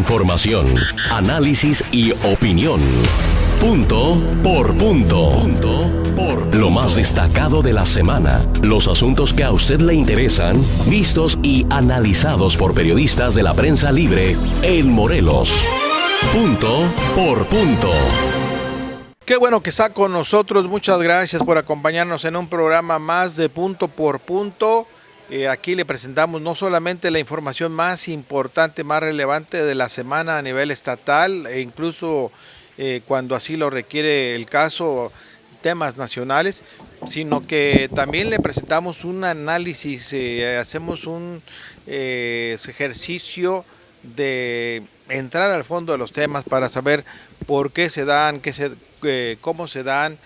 Información, análisis y opinión. Punto por punto. Lo más destacado de la semana. Los asuntos que a usted le interesan, vistos y analizados por periodistas de la prensa libre en Morelos. Punto por punto. Qué bueno que está con nosotros. Muchas gracias por acompañarnos en un programa más de Punto por Punto. Aquí le presentamos no solamente la información más importante, más relevante de la semana a nivel estatal e incluso cuando así lo requiere el caso, temas nacionales, sino que también le presentamos un análisis, hacemos un ejercicio de entrar al fondo de los temas para saber por qué se dan, cómo se dan,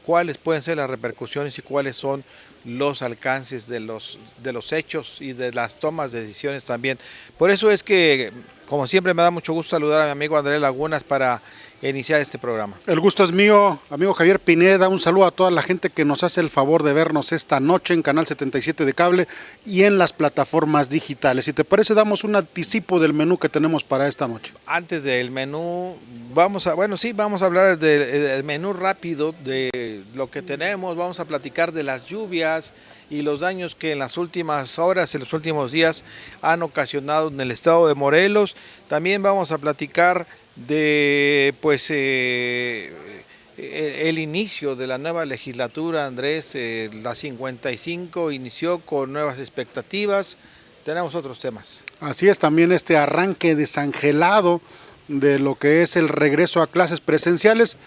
cuáles pueden ser las repercusiones y cuáles son los alcances de los hechos y de las tomas de decisiones también. Por eso es que, como siempre, me da mucho gusto saludar a mi amigo Andrés Lagunas para iniciar este programa. El gusto es mío, amigo Javier Pineda. Un saludo a toda la gente que nos hace el favor de vernos esta noche en Canal 77 de cable y en las plataformas digitales. Si te parece, damos un anticipo del menú que tenemos para esta noche. Antes del menú, vamos a hablar del menú rápido de lo que tenemos. Vamos a platicar de las lluvias y los daños que en las últimas horas, en los últimos días han ocasionado en el estado de Morelos. También vamos a platicar de el inicio de la nueva legislatura, Andrés. La 55 inició con nuevas expectativas. Tenemos otros temas. Así es, también este arranque desangelado de lo que es el regreso a clases presenciales,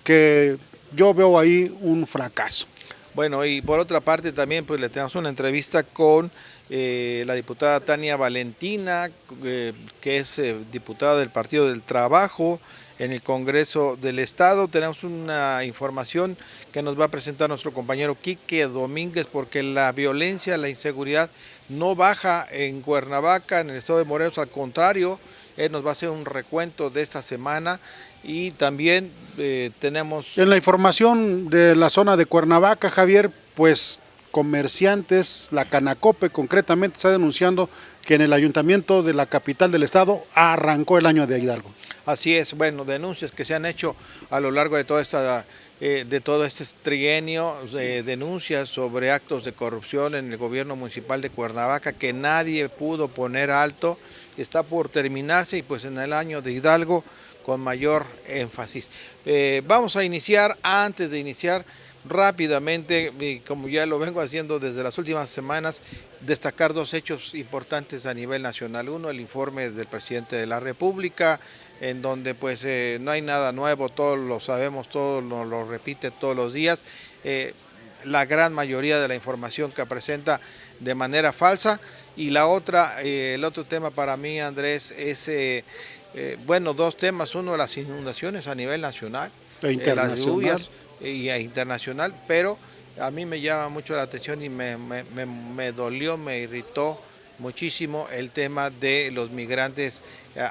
que yo veo ahí un fracaso. Bueno, y por otra parte también pues le tenemos una entrevista con la diputada Tania Valentina, que es diputada del Partido del Trabajo en el Congreso del Estado. Tenemos una información que nos va a presentar nuestro compañero Quique Domínguez, porque la violencia, la inseguridad no baja en Cuernavaca, en el estado de Morelos, al contrario. Él nos va a hacer un recuento de esta semana y también tenemos... En la información de la zona de Cuernavaca, Javier, pues comerciantes, la Canacope concretamente, está denunciando que en el ayuntamiento de la capital del estado arrancó el año de Hidalgo. Así es, bueno, denuncias que se han hecho a lo largo de todo este trienio, denuncias sobre actos de corrupción en el gobierno municipal de Cuernavaca que nadie pudo poner alto. Está por terminarse y pues en el año de Hidalgo con mayor énfasis. Vamos a iniciar, antes de iniciar rápidamente, y como ya lo vengo haciendo desde las últimas semanas, destacar dos hechos importantes a nivel nacional. Uno, el informe del presidente de la República, en donde pues no hay nada nuevo, todos lo sabemos, todos lo repite todos los días. La gran mayoría de la información que presenta de manera falsa. Y la otra, el otro tema para mí, Andrés, es, dos temas. Uno, las inundaciones a nivel nacional, las lluvias internacional, pero a mí me llama mucho la atención y me dolió, me irritó muchísimo el tema de los migrantes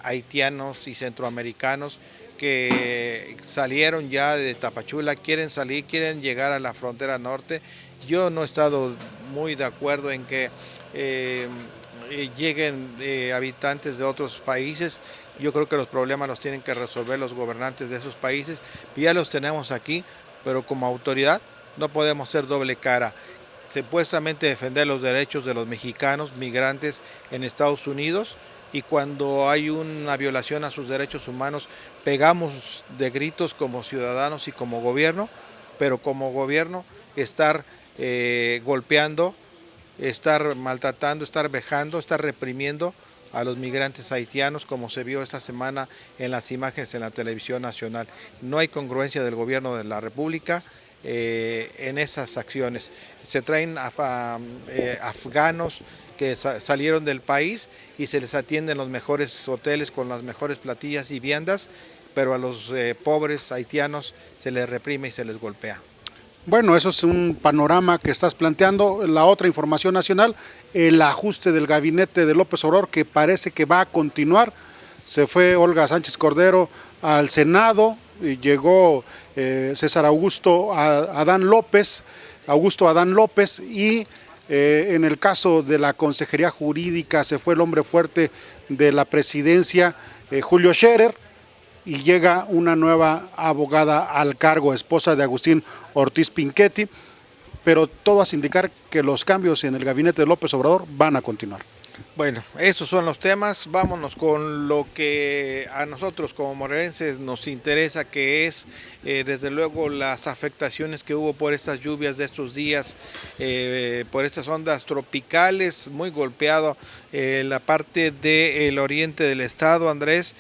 haitianos y centroamericanos que salieron ya de Tapachula, quieren llegar a la frontera norte. Yo no he estado muy de acuerdo en que lleguen habitantes de otros países. Yo creo que los problemas los tienen que resolver los gobernantes de esos países. Ya los tenemos aquí, pero como autoridad no podemos ser doble cara. Supuestamente defender los derechos de los mexicanos migrantes en Estados Unidos, y cuando hay una violación a sus derechos humanos pegamos de gritos como ciudadanos y como gobierno, pero como gobierno estar golpeando, estar maltratando, estar vejando, estar reprimiendo a los migrantes haitianos, como se vio esta semana en las imágenes en la televisión nacional. No hay congruencia del gobierno de la República en esas acciones. Se traen afganos que salieron del país y se les atiende en los mejores hoteles con las mejores platillas y viandas, pero a los pobres haitianos se les reprime y se les golpea. Bueno, eso es un panorama que estás planteando. La otra información nacional, el ajuste del gabinete de López Obrador, que parece que va a continuar. Se fue Olga Sánchez Cordero al Senado, y llegó César Augusto Adán López, y En el caso de la Consejería Jurídica se fue el hombre fuerte de la presidencia, Julio Scherer, y llega una nueva abogada al cargo, esposa de Agustín Ortiz Pinchetti, pero todo hace indicar que los cambios en el gabinete de López Obrador van a continuar. Bueno, esos son los temas. Vámonos con lo que a nosotros como morelenses nos interesa, que es desde luego las afectaciones que hubo por estas lluvias de estos días, por estas ondas tropicales, muy golpeado la parte del oriente del estado, Andrés,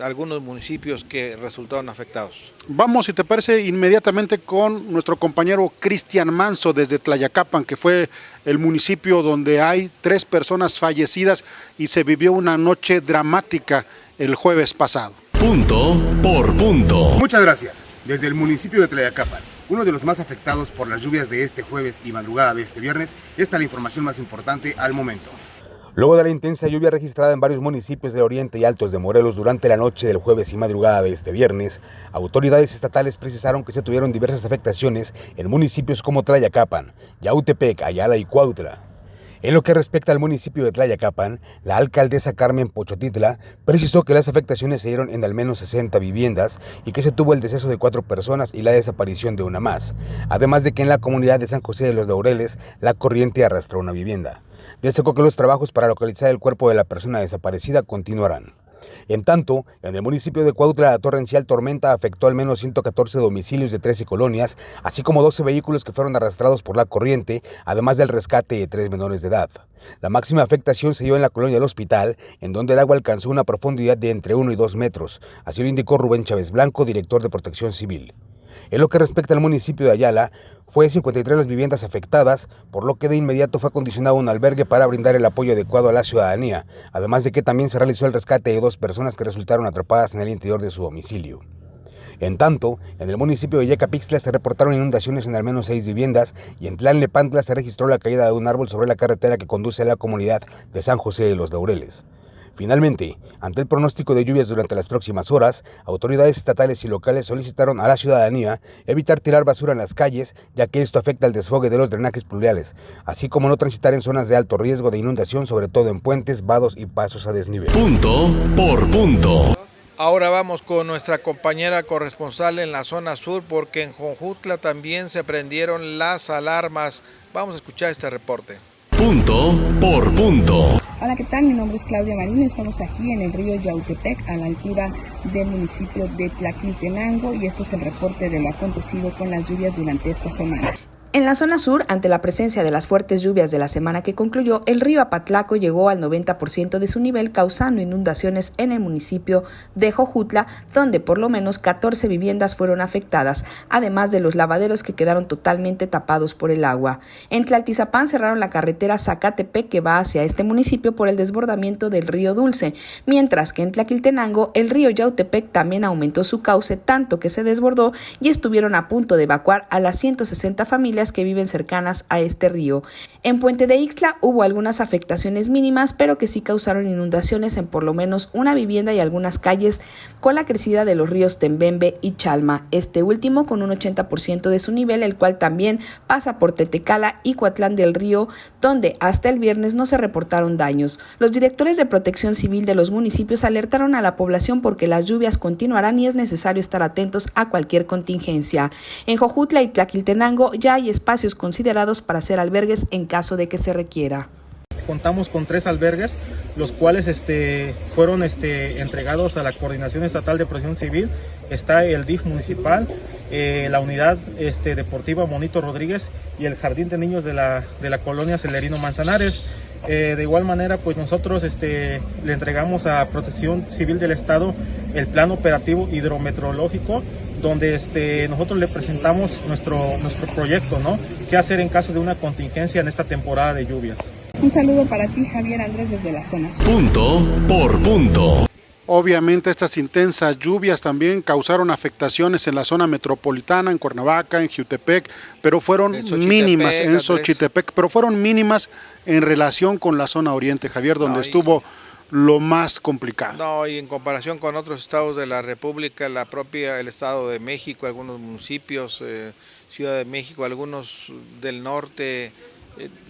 algunos municipios que resultaron afectados. Vamos, si te parece, inmediatamente con nuestro compañero Cristian Manso desde Tlayacapan, que fue el municipio donde hay 3 personas fallecidas y se vivió una noche dramática el jueves pasado. Punto por punto. Muchas gracias. Desde el municipio de Tlayacapan, uno de los más afectados por las lluvias de este jueves y madrugada de este viernes, esta es la información más importante al momento. Luego de la intensa lluvia registrada en varios municipios de Oriente y Altos de Morelos durante la noche del jueves y madrugada de este viernes, autoridades estatales precisaron que se tuvieron diversas afectaciones en municipios como Tlayacapan, Yautepec, Ayala y Cuautla. En lo que respecta al municipio de Tlayacapan, la alcaldesa Carmen Pochotitla precisó que las afectaciones se dieron en al menos 60 viviendas y que se tuvo el deceso de 4 personas y la desaparición de una más, además de que en la comunidad de San José de los Laureles la corriente arrastró una vivienda. Destacó que los trabajos para localizar el cuerpo de la persona desaparecida continuarán. En tanto, en el municipio de Cuautla, la torrencial tormenta afectó al menos 114 domicilios de 13 colonias, así como 12 vehículos que fueron arrastrados por la corriente, además del rescate de 3 menores de edad. La máxima afectación se dio en la colonia del Hospital, en donde el agua alcanzó una profundidad de entre 1 y 2 metros, así lo indicó Rubén Chávez Blanco, director de Protección Civil. En lo que respecta al municipio de Ayala, fue 53 las viviendas afectadas, por lo que de inmediato fue acondicionado un albergue para brindar el apoyo adecuado a la ciudadanía, además de que también se realizó el rescate de 2 personas que resultaron atrapadas en el interior de su domicilio. En tanto, en el municipio de Yecapixtla se reportaron inundaciones en al menos 6 viviendas y en Tlalnepantla se registró la caída de un árbol sobre la carretera que conduce a la comunidad de San José de los Laureles. Finalmente, ante el pronóstico de lluvias durante las próximas horas, autoridades estatales y locales solicitaron a la ciudadanía evitar tirar basura en las calles, ya que esto afecta al desfogue de los drenajes pluviales, así como no transitar en zonas de alto riesgo de inundación, sobre todo en puentes, vados y pasos a desnivel. Punto por punto. Ahora vamos con nuestra compañera corresponsal en la zona sur, porque en Jojutla también se prendieron las alarmas. Vamos a escuchar este reporte. Punto por punto. Hola, ¿qué tal? Mi nombre es Claudia Marino y estamos aquí en el río Yautepec, a la altura del municipio de Tlaquiltenango, y este es el reporte de lo acontecido con las lluvias durante esta semana. En la zona sur, ante la presencia de las fuertes lluvias de la semana que concluyó, el río Apatlaco llegó al 90% de su nivel, causando inundaciones en el municipio de Jojutla, donde por lo menos 14 viviendas fueron afectadas, además de los lavaderos que quedaron totalmente tapados por el agua. En Tlaltizapán cerraron la carretera Zacatepec que va hacia este municipio por el desbordamiento del río Dulce, mientras que en Tlaquiltenango el río Yautepec también aumentó su cauce, tanto que se desbordó y estuvieron a punto de evacuar a las 160 familias que viven cercanas a este río. En Puente de Ixtla hubo algunas afectaciones mínimas, pero que sí causaron inundaciones en por lo menos una vivienda y algunas calles con la crecida de los ríos Tembembe y Chalma, este último con un 80% de su nivel, el cual también pasa por Tetecala y Coatlán del Río, donde hasta el viernes no se reportaron daños. Los directores de Protección Civil de los municipios alertaron a la población porque las lluvias continuarán y es necesario estar atentos a cualquier contingencia. En Jojutla y Tlaquiltenango ya hay espacios considerados para hacer albergues en caso de que se requiera. Contamos con 3 albergues, los cuales fueron entregados a la Coordinación Estatal de Protección Civil. Está el DIF municipal, la unidad deportiva Monito Rodríguez y el Jardín de Niños de la colonia Celerino Manzanares. De igual manera, pues nosotros le entregamos a Protección Civil del Estado el plan operativo hidrometeorológico, donde nosotros le presentamos nuestro proyecto, ¿no? ¿Qué hacer en caso de una contingencia en esta temporada de lluvias? Un saludo para ti, Javier Andrés, desde la zona sur. Punto por punto. Obviamente estas intensas lluvias también causaron afectaciones en la zona metropolitana, en Cuernavaca, en Jiutepec, pero fueron mínimas, en Xochitepec, pero fueron mínimas en relación con la zona oriente, Javier, donde estuvo lo más complicado. No, y en comparación con otros estados de la República, el Estado de México, algunos municipios, Ciudad de México, algunos del norte,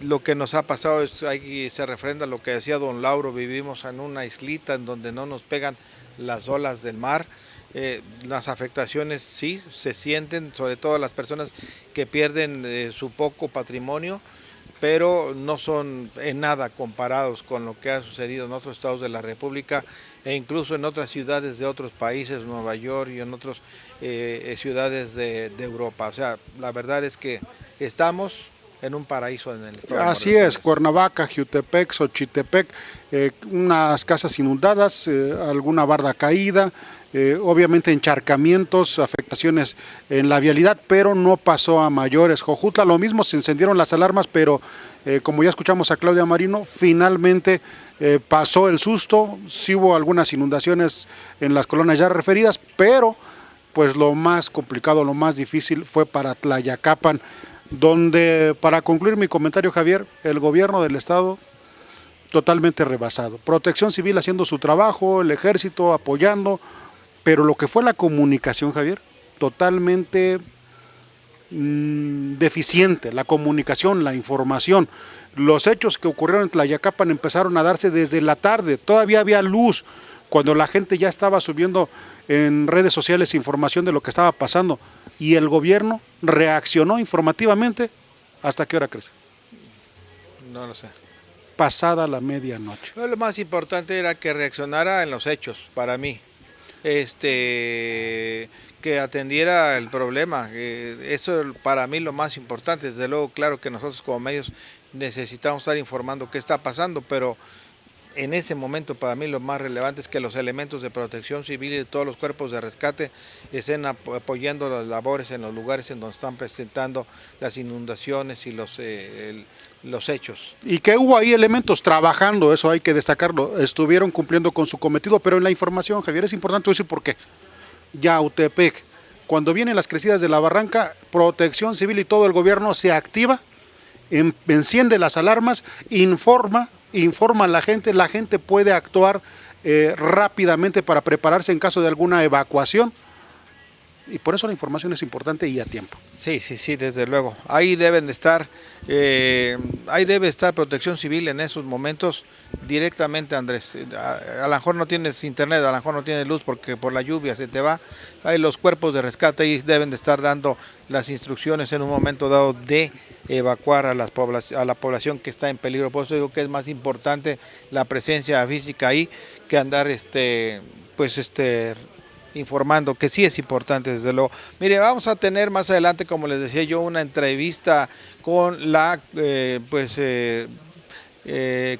Lo que nos ha pasado es, ahí se refrenda lo que decía don Lauro, vivimos en una islita en donde no nos pegan las olas del mar. Las afectaciones sí se sienten, sobre todo las personas que pierden su poco patrimonio, pero no son en nada comparados con lo que ha sucedido en otros estados de la República e incluso en otras ciudades de otros países, Nueva York y en otras ciudades de Europa. O sea, la verdad es que estamos en un paraíso en el estado. Así es, Cuernavaca, Jiutepec, Xochitepec, unas casas inundadas, alguna barda caída, obviamente encharcamientos, afectaciones en la vialidad, pero no pasó a mayores. Jojutla lo mismo, se encendieron las alarmas, pero como ya escuchamos a Claudia Marino, finalmente pasó el susto. Sí hubo algunas inundaciones en las colonias ya referidas, pero pues lo más complicado, lo más difícil fue para Tlayacapan, donde, para concluir mi comentario, Javier, el gobierno del estado totalmente rebasado. Protección Civil haciendo su trabajo, el ejército apoyando, pero lo que fue la comunicación, Javier, totalmente deficiente, la comunicación, la información. Los hechos que ocurrieron en Tlayacapan empezaron a darse desde la tarde, todavía había luz, cuando la gente ya estaba subiendo en redes sociales información de lo que estaba pasando, y el gobierno reaccionó informativamente. ¿Hasta qué hora crees? No lo sé. Pasada la medianoche. Lo más importante era que reaccionara en los hechos, para mí. Que atendiera el problema. Eso es para mí lo más importante. Desde luego, claro que nosotros como medios necesitamos estar informando qué está pasando, pero en ese momento para mí lo más relevante es que los elementos de protección civil y de todos los cuerpos de rescate estén apoyando las labores en los lugares en donde están presentando las inundaciones y los hechos. Y que hubo ahí elementos trabajando, eso hay que destacarlo, estuvieron cumpliendo con su cometido, pero en la información, Javier, es importante decir por qué. Yautepec, cuando vienen las crecidas de la barranca, Protección Civil y todo el gobierno se activa, enciende las alarmas, informa a la gente puede actuar rápidamente para prepararse en caso de alguna evacuación, y por eso la información es importante y a tiempo. Sí, desde luego. Ahí debe estar Protección Civil en esos momentos directamente, Andrés. A lo mejor no tienes internet, a lo mejor no tienes luz porque por la lluvia se te va. Ahí los cuerpos de rescate ahí deben de estar dando las instrucciones en un momento dado de evacuar a la población que está en peligro. Por eso digo que es más importante la presencia física ahí que andar informando, que sí es importante, desde luego. Mire, vamos a tener más adelante, como les decía yo, una entrevista con la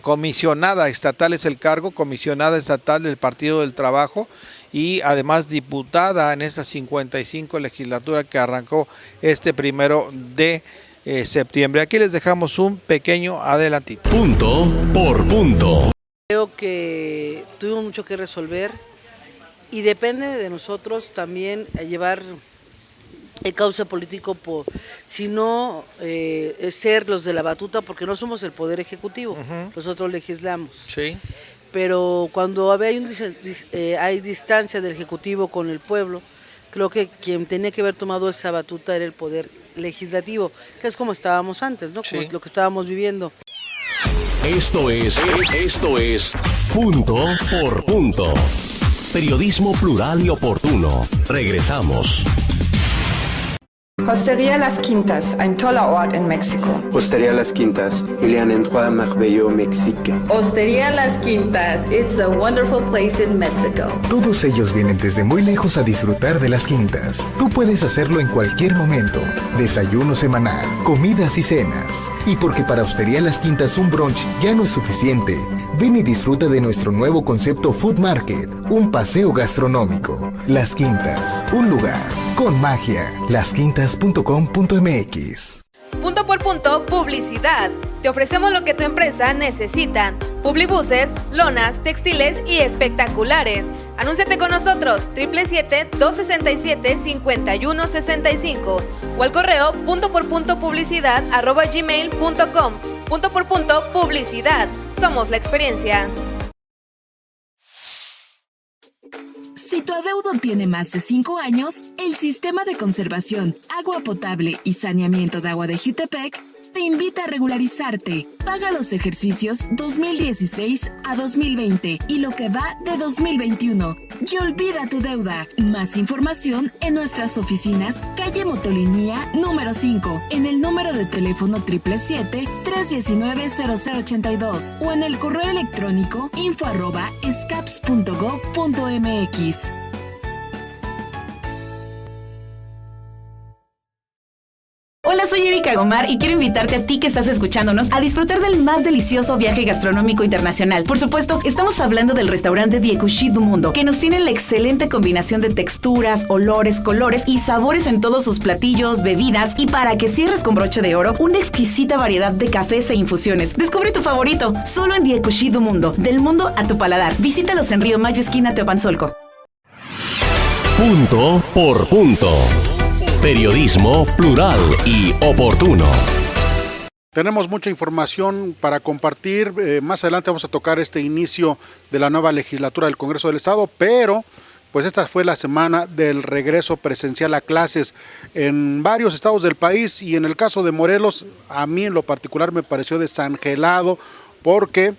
comisionada estatal, es el cargo, comisionada estatal del Partido del Trabajo y además diputada en esta 55 legislatura que arrancó este 1 de septiembre. Aquí les dejamos un pequeño adelantito. Punto por punto. Creo que tuvimos mucho que resolver y depende de nosotros también llevar el cauce político, sino ser los de la batuta, porque no somos el poder ejecutivo, nosotros legislamos. Sí. Pero cuando hay distancia del ejecutivo con el pueblo, creo que quien tenía que haber tomado esa batuta era el poder legislativo, que es como estábamos antes, ¿no? Como lo que estábamos viviendo. Esto es Punto por Punto. Periodismo plural y oportuno. Regresamos. Hostería Las Quintas, ein toller Ort in Mexiko. Hostería Las Quintas, il y a un endroit merveilleux au Mexique. Hostería Las Quintas, it's a wonderful place in Mexico. Todos ellos vienen desde muy lejos a disfrutar de Las Quintas. Tú puedes hacerlo en cualquier momento. Desayuno semanal, comidas y cenas. Y porque para Hostería Las Quintas un brunch ya no es suficiente, ven y disfruta de nuestro nuevo concepto Food Market, un paseo gastronómico. Las Quintas, un lugar con magia. Lasquintas.com.mx. Punto por punto, publicidad. Te ofrecemos lo que tu empresa necesita. Publibuses, lonas, textiles y espectaculares. Anúnciate con nosotros, 777-267-5165 o al correo puntoporpuntopublicidad@gmail.com. Punto por punto, publicidad. Somos la experiencia. Si tu adeudo tiene más de 5 años, el Sistema de Conservación, Agua Potable y Saneamiento de Agua de Jiutepec te invita a regularizarte. Paga los ejercicios 2016 a 2020 y lo que va de 2021. Y olvida tu deuda. Más información en nuestras oficinas, calle Motolinía, número 5, en el número de teléfono 777-319-0082 o en el correo electrónico info@scaps.gov.mx. Hola, soy Erika Gomar y quiero invitarte a ti que estás escuchándonos a disfrutar del más delicioso viaje gastronómico internacional. Por supuesto, estamos hablando del restaurante Diekushi du Mundo, que nos tiene la excelente combinación de texturas, olores, colores y sabores en todos sus platillos, bebidas y para que cierres con broche de oro, una exquisita variedad de cafés e infusiones. Descubre tu favorito, solo en Diekushi du Mundo, del mundo a tu paladar. Visítalos en Río Mayo, esquina Teopanzolco. Punto por punto. Periodismo plural y oportuno. Tenemos mucha información para compartir. Más adelante vamos a tocar este inicio de la nueva legislatura del Congreso del Estado, pero pues esta fue la semana del regreso presencial a clases en varios estados del país, y en el caso de Morelos, a mí en lo particular me pareció desangelado porque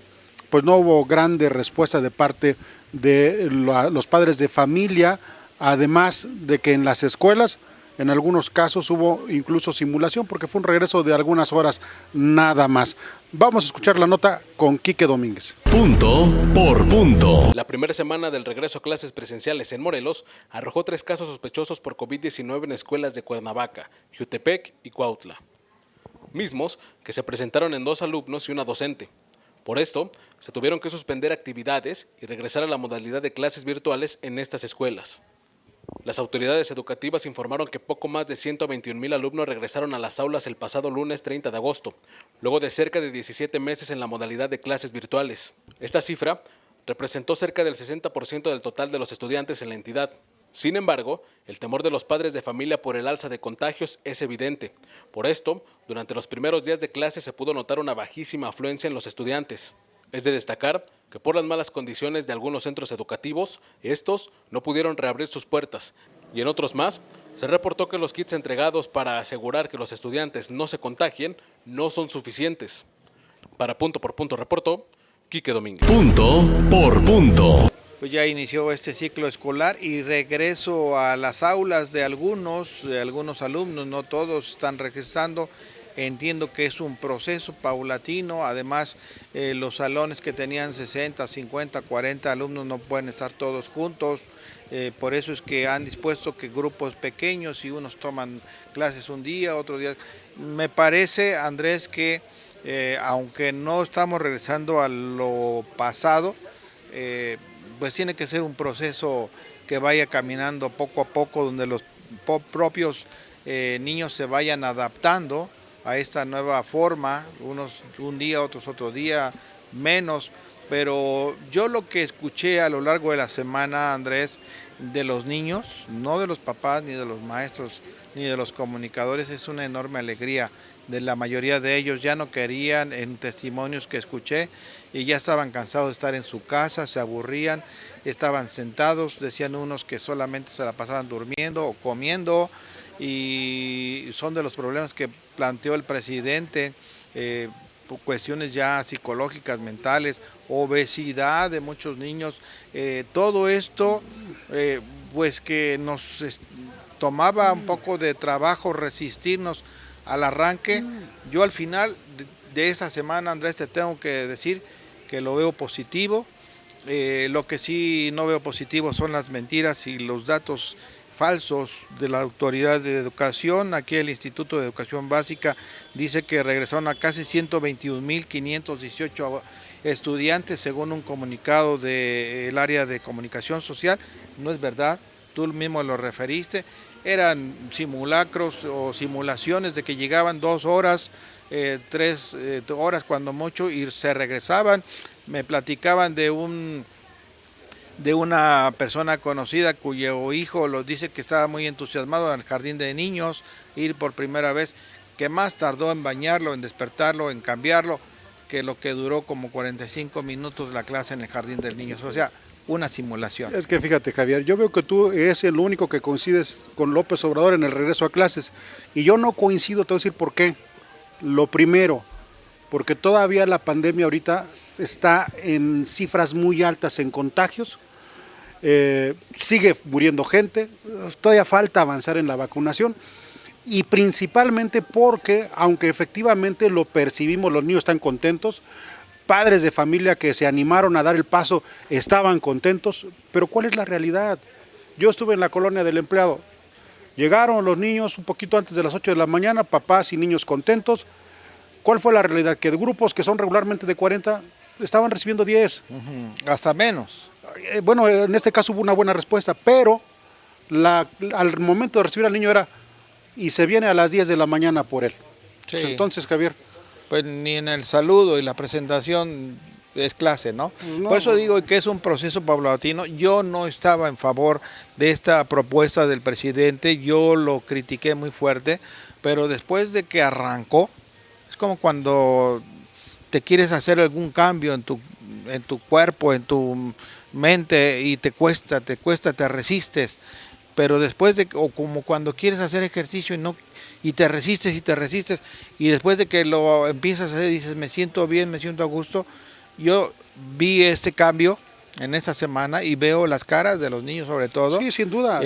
pues no hubo grande respuesta de parte de los padres de familia, además de que en las escuelas en algunos casos hubo incluso simulación porque fue un regreso de algunas horas nada más. Vamos a escuchar la nota con Quique Domínguez. Punto por punto. La primera semana del regreso a clases presenciales en Morelos arrojó 3 casos sospechosos por COVID-19 en escuelas de Cuernavaca, Jiutepec y Cuautla, mismos que se presentaron en 2 alumnos y una docente. Por esto, se tuvieron que suspender actividades y regresar a la modalidad de clases virtuales en estas escuelas. Las autoridades educativas informaron que poco más de 121,000 alumnos regresaron a las aulas el pasado lunes 30 de agosto, luego de cerca de 17 meses en la modalidad de clases virtuales. Esta cifra representó cerca del 60% del total de los estudiantes en la entidad. Sin embargo, el temor de los padres de familia por el alza de contagios es evidente. Por esto, durante los primeros días de clase se pudo notar una bajísima afluencia en los estudiantes. Es de destacar que por las malas condiciones de algunos centros educativos, estos no pudieron reabrir sus puertas, y en otros más, se reportó que los kits entregados para asegurar que los estudiantes no se contagien no son suficientes. Para Punto por Punto reportó Quique Domínguez. Punto por punto. Pues ya inició este ciclo escolar y regreso a las aulas de algunos alumnos, no todos están regresando. Entiendo que es un proceso paulatino, además los salones que tenían 60, 50, 40 alumnos no pueden estar todos juntos, por eso es que han dispuesto que grupos pequeños y unos toman clases un día, otro día. Me parece, Andrés, que aunque no estamos regresando a lo pasado, pues tiene que ser un proceso que vaya caminando poco a poco, donde los propios niños se vayan adaptando a esta nueva forma, unos un día, otros otro día, menos, pero yo lo que escuché a lo largo de la semana, Andrés, de los niños, no de los papás, ni de los maestros, ni de los comunicadores, es una enorme alegría. De la mayoría de ellos ya no querían, en testimonios que escuché, y ya estaban cansados de estar en su casa, se aburrían, estaban sentados, decían unos que solamente se la pasaban durmiendo o comiendo, y son de los problemas que planteó el presidente, cuestiones ya psicológicas, mentales, obesidad de muchos niños, todo esto pues que nos tomaba un poco de trabajo resistirnos al arranque. Yo al final de esta semana, Andrés, te tengo que decir que lo veo positivo. Lo que sí no veo positivo son las mentiras y los datos falsos de la Autoridad de Educación. Aquí el Instituto de Educación Básica dice que regresaron a casi 121,518 estudiantes según un comunicado del área de comunicación social. No es verdad, tú mismo lo referiste, eran simulacros o simulaciones de que llegaban 2 horas, 3 horas cuando mucho y se regresaban. Me platicaban de una persona conocida cuyo hijo los dice que estaba muy entusiasmado en el jardín de niños, ir por primera vez, que más tardó en bañarlo, en despertarlo, en cambiarlo, que lo que duró como 45 minutos la clase en el jardín de niños, o sea, una simulación. Es que fíjate, Javier, yo veo que tú eres el único que coincides con López Obrador en el regreso a clases, y yo no coincido, te voy a decir por qué. Lo primero, porque todavía la pandemia ahorita está en cifras muy altas en contagios, sigue muriendo gente, todavía falta avanzar en la vacunación y principalmente porque, aunque efectivamente lo percibimos, los niños están contentos, padres de familia que se animaron a dar el paso estaban contentos, pero ¿cuál es la realidad? Yo estuve en la colonia del empleado, llegaron los niños un poquito antes de las 8 de la mañana, papás y niños contentos. ¿Cuál fue la realidad? Que de grupos que son regularmente de 40 estaban recibiendo 10. Hasta menos. Bueno, en este caso hubo una buena respuesta, pero al momento de recibir al niño era, y se viene a las 10 de la mañana por él. Sí. Pues entonces, Javier. Pues ni en el saludo y la presentación es clase, ¿no? Por eso digo que es un proceso paulatino. Yo no estaba en favor de esta propuesta del presidente, yo lo critiqué muy fuerte, pero después de que arrancó, es como cuando te quieres hacer algún cambio en tu cuerpo, en tu mente y te cuesta, te resistes, pero después de, o como cuando quieres hacer ejercicio y te resistes y después de que lo empiezas a hacer dices me siento bien, me siento a gusto. Yo vi este cambio en esta semana y veo las caras de los niños sobre todo. Sí, sin duda.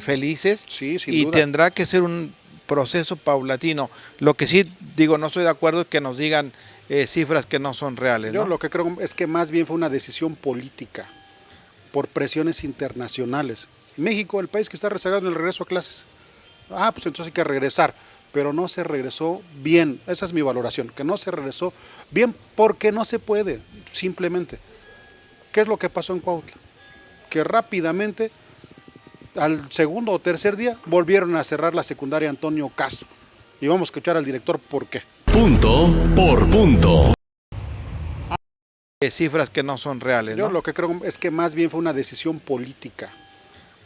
Felices. Sí, sin y duda. Tendrá que ser un proceso paulatino. Lo que sí digo, no estoy de acuerdo es que nos digan cifras que no son reales. Yo ¿no? lo que creo es que más bien fue una decisión política por presiones internacionales. México, el país que está rezagado en el regreso a clases. Pues entonces hay que regresar. Pero no se regresó bien, esa es mi valoración, que no se regresó bien porque no se puede, simplemente. ¿Qué es lo que pasó en Cuautla? Que rápidamente, al segundo o tercer día, volvieron a cerrar la secundaria Antonio Caso. Y vamos a escuchar al director por qué. Punto por punto. Cifras que no son reales. Yo ¿no? lo que creo es que más bien fue una decisión política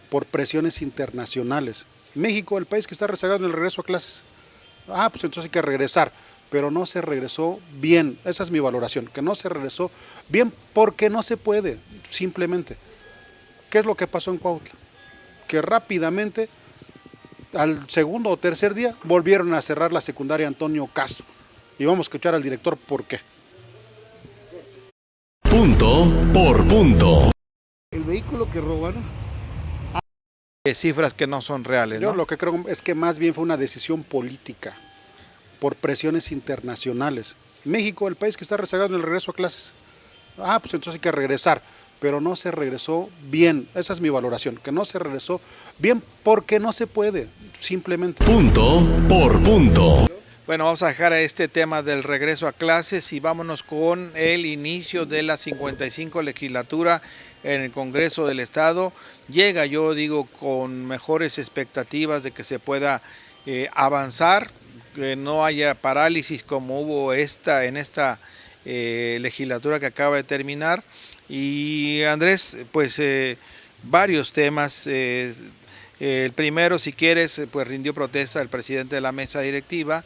por presiones internacionales. México, el país que está rezagado en el regreso a clases. Pues entonces hay que regresar, pero no se regresó bien, esa es mi valoración, que no se regresó bien porque no se puede, simplemente. ¿Qué es lo que pasó en Cuautla? Que rápidamente, al segundo o tercer día, volvieron a cerrar la secundaria Antonio Caso. Y vamos a escuchar al director por qué. Punto por punto. El vehículo que robaron. Cifras que no son reales. Yo ¿no? lo que creo es que más bien fue una decisión política por presiones internacionales. México, el país que está rezagado en el regreso a clases. Pues entonces hay que regresar, pero no se regresó bien, esa es mi valoración, que no se regresó bien porque no se puede, simplemente. Punto por punto. Bueno, vamos a dejar este tema del regreso a clases y vámonos con el inicio de la 55 legislatura en el Congreso del Estado. Llega, yo digo, con mejores expectativas de que se pueda avanzar, que no haya parálisis como hubo en esta legislatura que acaba de terminar. Y Andrés, pues varios temas. El primero, si quieres, pues rindió protesta el presidente de la mesa directiva,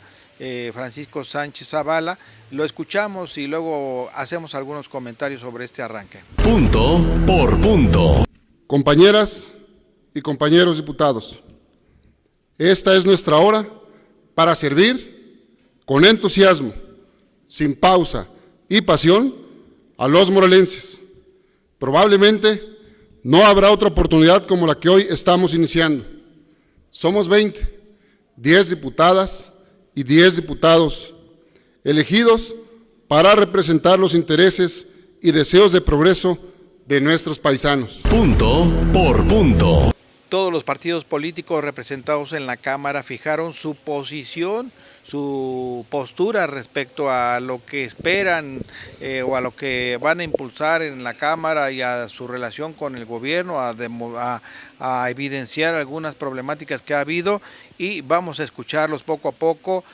Francisco Sánchez Zavala. Lo escuchamos y luego hacemos algunos comentarios sobre este arranque. Punto por punto. Compañeras y compañeros diputados, esta es nuestra hora para servir con entusiasmo, sin pausa y pasión a los morelenses. Probablemente no habrá otra oportunidad como la que hoy estamos iniciando. Somos 10 diputadas y 10 diputados, elegidos para representar los intereses y deseos de progreso de nuestros paisanos. Punto por punto. Todos los partidos políticos representados en la Cámara fijaron su posición, su postura respecto a lo que esperan o a lo que van a impulsar en la Cámara y a su relación con el gobierno, a evidenciar algunas problemáticas que ha habido y vamos a escucharlos poco a poco.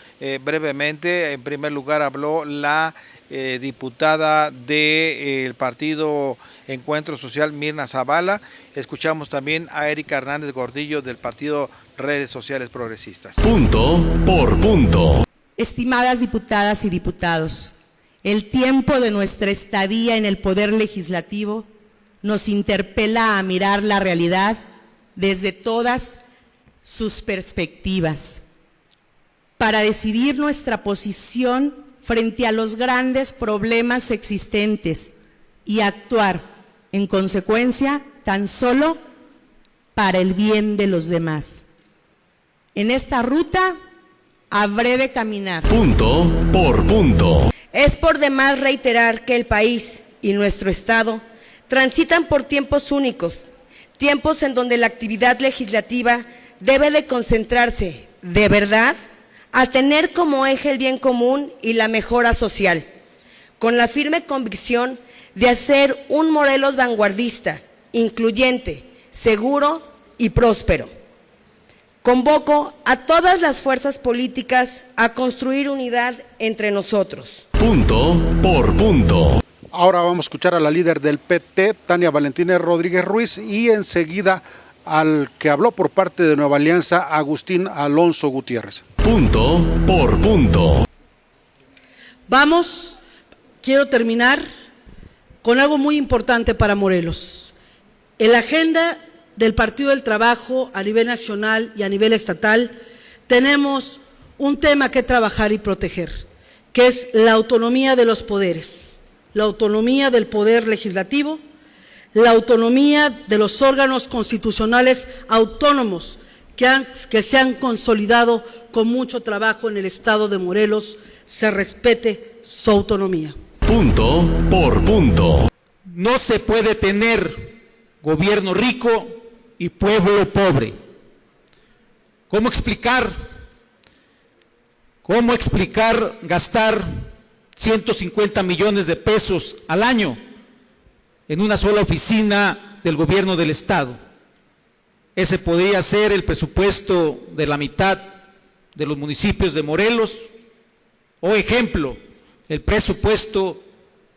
Brevemente, en primer lugar habló la diputada del partido Encuentro Social, Mirna Zavala. Escuchamos también a Erika Hernández Gordillo del partido Redes Sociales Progresistas. Punto por punto. Estimadas diputadas y diputados, el tiempo de nuestra estadía en el Poder Legislativo nos interpela a mirar la realidad desde todas sus perspectivas. para decidir nuestra posición frente a los grandes problemas existentes y actuar, en consecuencia, tan solo para el bien de los demás. En esta ruta habré de caminar. Punto por punto. Es por demás reiterar que el país y nuestro Estado transitan por tiempos únicos, tiempos en donde la actividad legislativa debe de concentrarse, de verdad, a tener como eje el bien común y la mejora social, con la firme convicción de hacer un Morelos vanguardista, incluyente, seguro y próspero. Convoco a todas las fuerzas políticas a construir unidad entre nosotros. Punto por punto. Ahora vamos a escuchar a la líder del PT, Tania Valentina Rodríguez Ruiz, y enseguida al que habló por parte de Nueva Alianza, Agustín Alonso Gutiérrez. Punto por punto. Quiero terminar con algo muy importante para Morelos. En la agenda del Partido del Trabajo a nivel nacional y a nivel estatal tenemos un tema que trabajar y proteger, que es la autonomía de los poderes, la autonomía del poder legislativo, la autonomía de los órganos constitucionales autónomos que se han consolidado con mucho trabajo en el Estado de Morelos, se respete su autonomía. Punto por punto. No se puede tener gobierno rico y pueblo pobre. ¿Cómo explicar gastar 150 millones de pesos al año en una sola oficina del gobierno del Estado? Ese podría ser el presupuesto de la mitad de los municipios de Morelos, o ejemplo, el presupuesto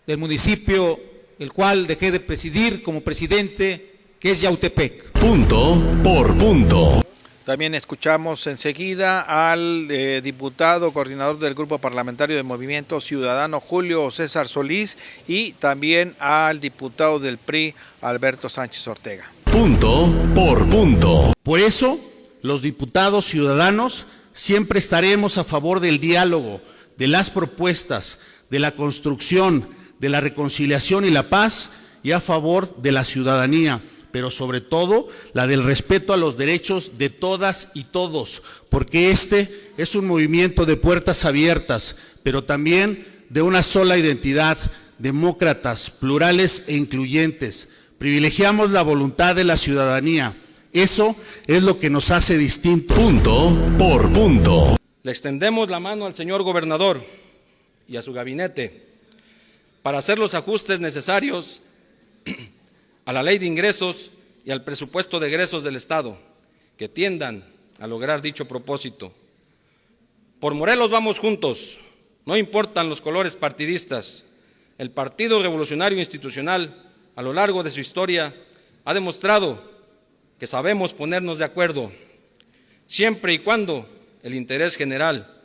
del municipio el cual dejé de presidir como presidente, que es Yautepec. Punto por punto. También escuchamos enseguida al diputado coordinador del Grupo Parlamentario de Movimiento Ciudadano, Julio César Solís, y también al diputado del PRI, Alberto Sánchez Ortega. Punto por punto. Por eso, los diputados ciudadanos siempre estaremos a favor del diálogo, de las propuestas, de la construcción, de la reconciliación y la paz, y a favor de la ciudadanía, pero sobre todo la del respeto a los derechos de todas y todos, porque este es un movimiento de puertas abiertas, pero también de una sola identidad, demócratas, plurales e incluyentes. Privilegiamos la voluntad de la ciudadanía. Eso es lo que nos hace distintos. Punto por punto. Le extendemos la mano al señor gobernador y a su gabinete para hacer los ajustes necesarios a la ley de ingresos y al presupuesto de egresos del Estado, que tiendan a lograr dicho propósito. Por Morelos vamos juntos, no importan los colores partidistas. El Partido Revolucionario Institucional, a lo largo de su historia, ha demostrado que sabemos ponernos de acuerdo, siempre y cuando el interés general,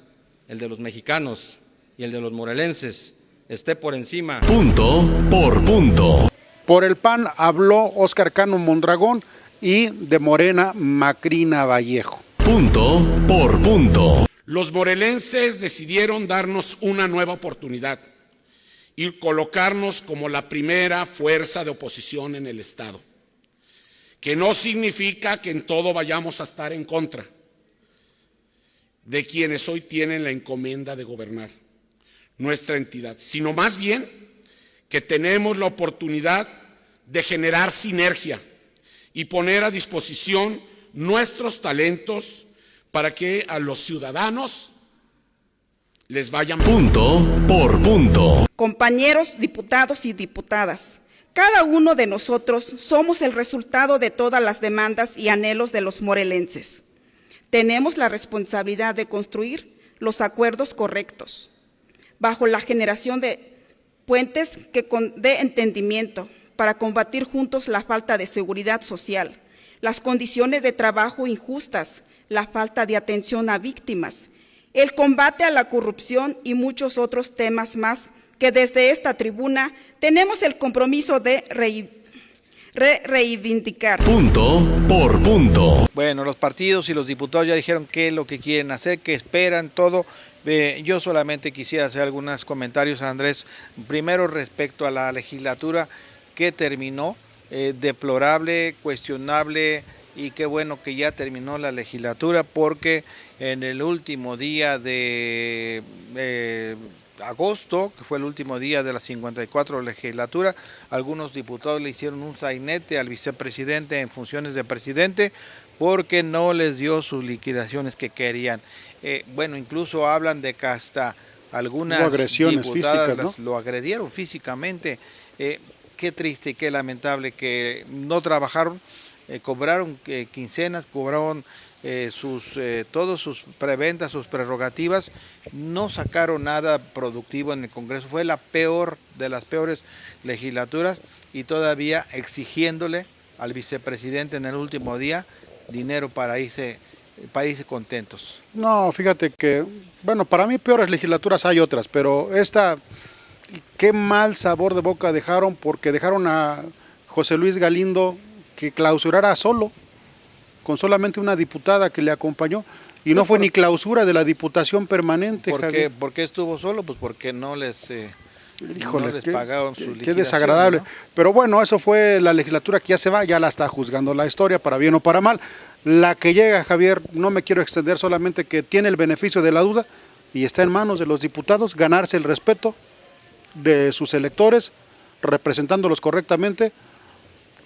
el de los mexicanos y el de los morelenses, esté por encima. Punto por punto. Por el PAN habló Óscar Cano Mondragón y de Morena Macrina Vallejo. Punto por punto. Los morelenses decidieron darnos una nueva oportunidad y colocarnos como la primera fuerza de oposición en el Estado, que no significa que en todo vayamos a estar en contra de quienes hoy tienen la encomienda de gobernar nuestra entidad, sino más bien que tenemos la oportunidad de generar sinergia y poner a disposición nuestros talentos para que a los ciudadanos les vayan. Punto por punto. Compañeros diputados y diputadas, cada uno de nosotros somos el resultado de todas las demandas y anhelos de los morelenses. Tenemos la responsabilidad de construir los acuerdos correctos, bajo la generación de puentes de entendimiento para combatir juntos la falta de seguridad social, las condiciones de trabajo injustas, la falta de atención a víctimas, el combate a la corrupción y muchos otros temas más que desde esta tribuna tenemos el compromiso de reivindicar. Punto por punto. Bueno, los partidos y los diputados ya dijeron qué es lo que quieren hacer, qué esperan, todo. Yo solamente quisiera hacer algunos comentarios, Andrés. Primero, respecto a la legislatura que terminó, deplorable, cuestionable, y qué bueno que ya terminó la legislatura, porque en el último día de agosto, que fue el último día de la 54 legislatura, algunos diputados le hicieron un sainete al vicepresidente en funciones de presidente porque no les dio sus liquidaciones que querían. Bueno, incluso hablan de que hasta algunas agresiones diputadas físicas, ¿no? lo agredieron físicamente. Qué triste y qué lamentable que no trabajaron, cobraron quincenas, cobraron todos sus preventas, sus prerrogativas, no sacaron nada productivo en el Congreso. Fue la peor de las peores legislaturas, y todavía exigiéndole al vicepresidente en el último día dinero para irse contentos. No, fíjate que, bueno, para mí peores legislaturas hay otras, pero esta, qué mal sabor de boca dejaron, porque dejaron a José Luis Galindo que clausurara solo, con solamente una diputada que le acompañó, y no fue ni clausura de la Diputación Permanente. ¿Por qué estuvo solo? Pues porque no les pagaban sus liquidaciones. Qué desagradable. ¿No? Pero bueno, eso fue la legislatura que ya se va, ya la está juzgando la historia, para bien o para mal. La que llega, Javier, no me quiero extender, solamente que tiene el beneficio de la duda y está en manos de los diputados ganarse el respeto de sus electores, representándolos correctamente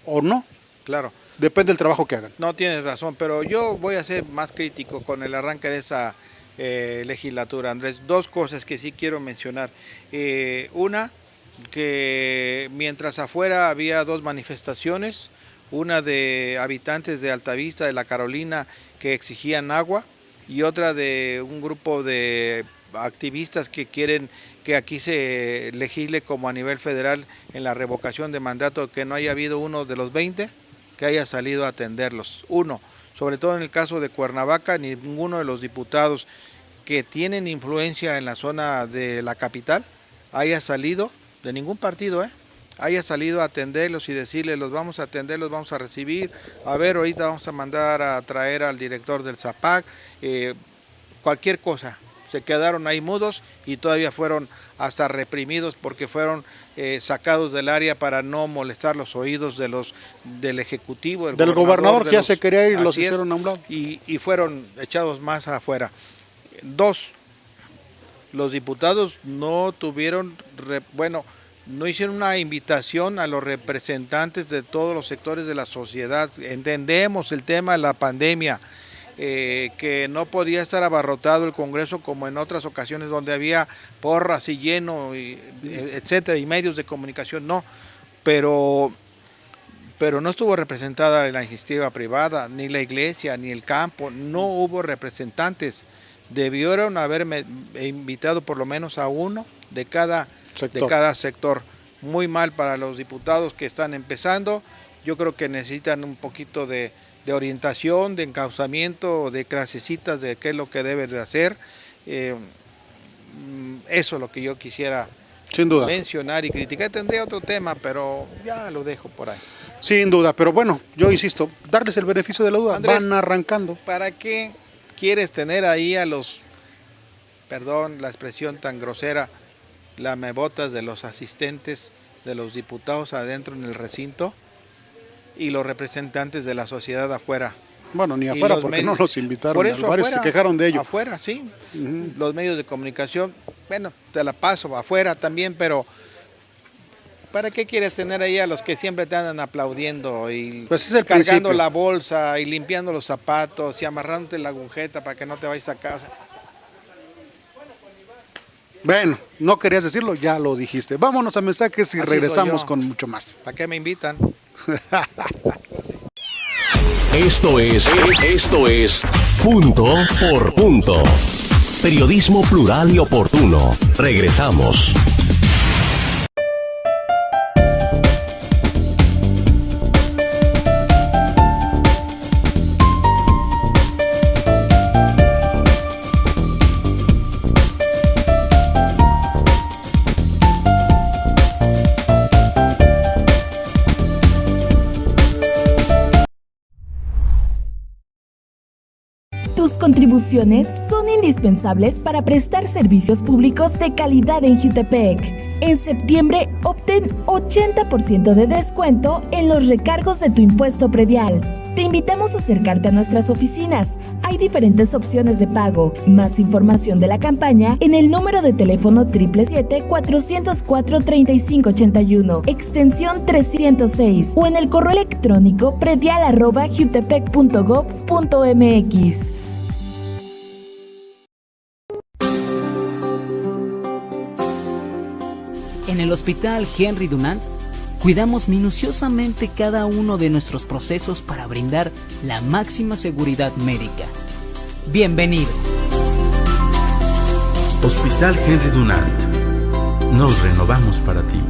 o no. Claro. Depende del trabajo que hagan. No, tienes razón, pero yo voy a ser más crítico con el arranque de esa legislatura, Andrés. Dos cosas que sí quiero mencionar. Una, que mientras afuera había dos manifestaciones, una de habitantes de Altavista, de La Carolina, que exigían agua, y otra de un grupo de activistas que quieren que aquí se legisle como a nivel federal en la revocación de mandato, que no haya habido uno de los 20 que haya salido a atenderlos. Uno, sobre todo en el caso de Cuernavaca, ninguno de los diputados que tienen influencia en la zona de la capital haya salido, de ningún partido, haya salido a atenderlos y decirles, los vamos a atender, los vamos a recibir, a ver, ahorita vamos a mandar a traer al director del ZAPAC, cualquier cosa. Se quedaron ahí mudos y todavía fueron hasta reprimidos porque fueron sacados del área para no molestar los oídos del Ejecutivo. Del gobernador que ya se quería ir y los hicieron a un lado. Y fueron echados más afuera. Dos, los diputados no tuvieron, no hicieron una invitación a los representantes de todos los sectores de la sociedad. Entendemos el tema de la pandemia, que no podía estar abarrotado el Congreso como en otras ocasiones donde había porras y lleno, etcétera, y medios de comunicación, no, pero no estuvo representada la iniciativa privada, ni la iglesia, ni el campo, no hubo representantes. Debieron haberme invitado por lo menos a uno de cada sector. Muy mal para los diputados que están empezando. Yo creo que necesitan un poquito de orientación, de encauzamiento, de clasecitas de qué es lo que deben de hacer. Eso es lo que yo quisiera sin duda mencionar y criticar. Tendría otro tema, pero ya lo dejo por ahí. Sin duda, pero bueno, yo insisto, darles el beneficio de la duda. Andrés, van arrancando. ¿Para qué quieres tener ahí a los, perdón la expresión tan grosera, lamebotas de los asistentes de los diputados adentro en el recinto y los representantes de la sociedad afuera? Bueno, ni afuera porque no los invitaron, por eso varios se quejaron de ello. Afuera, sí. Los medios de comunicación, bueno, te la paso, afuera también, pero ¿para qué quieres tener ahí a los que siempre te andan aplaudiendo y cargando principio. La bolsa y limpiando los zapatos y amarrándote la agujeta para que no te vayas a casa? Bueno, no querías decirlo, ya lo dijiste. Vámonos a mensajes y regresamos con mucho más. ¿Para qué me invitan? Esto es Punto por Punto. Periodismo plural y oportuno. Regresamos. contribuciones son indispensables para prestar servicios públicos de calidad en Jutepec. En septiembre, obtén 80% de descuento en los recargos de tu impuesto predial. Te invitamos a acercarte a nuestras oficinas. Hay diferentes opciones de pago. Más información de la campaña en el número de teléfono 777-404-3581, extensión 306, o en el correo electrónico predial@jutepec.gov.mx. En el Hospital Henry Dunant, cuidamos minuciosamente cada uno de nuestros procesos para brindar la máxima seguridad médica. Bienvenido. Hospital Henry Dunant. Nos renovamos para ti.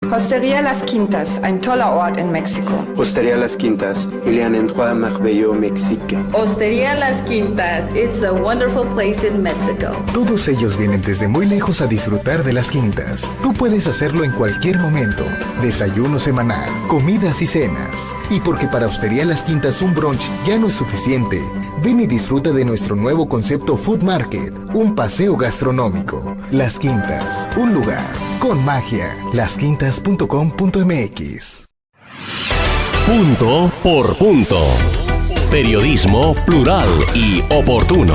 Hostería Las Quintas, ein toller Ort in Mexiko. Hostería Las Quintas, il y a un endroit merveilleux au Mexique. Hostería Las Quintas, it's a wonderful place in Mexico. Todos ellos vienen desde muy lejos a disfrutar de Las Quintas. Tú puedes hacerlo en cualquier momento. Desayuno semanal, comidas y cenas. Y porque para Hostería Las Quintas un brunch ya no es suficiente, ven y disfruta de nuestro nuevo concepto Food Market, un paseo gastronómico. Las Quintas, un lugar con magia. Lasquintas.com.mx. Punto por punto. Periodismo plural y oportuno.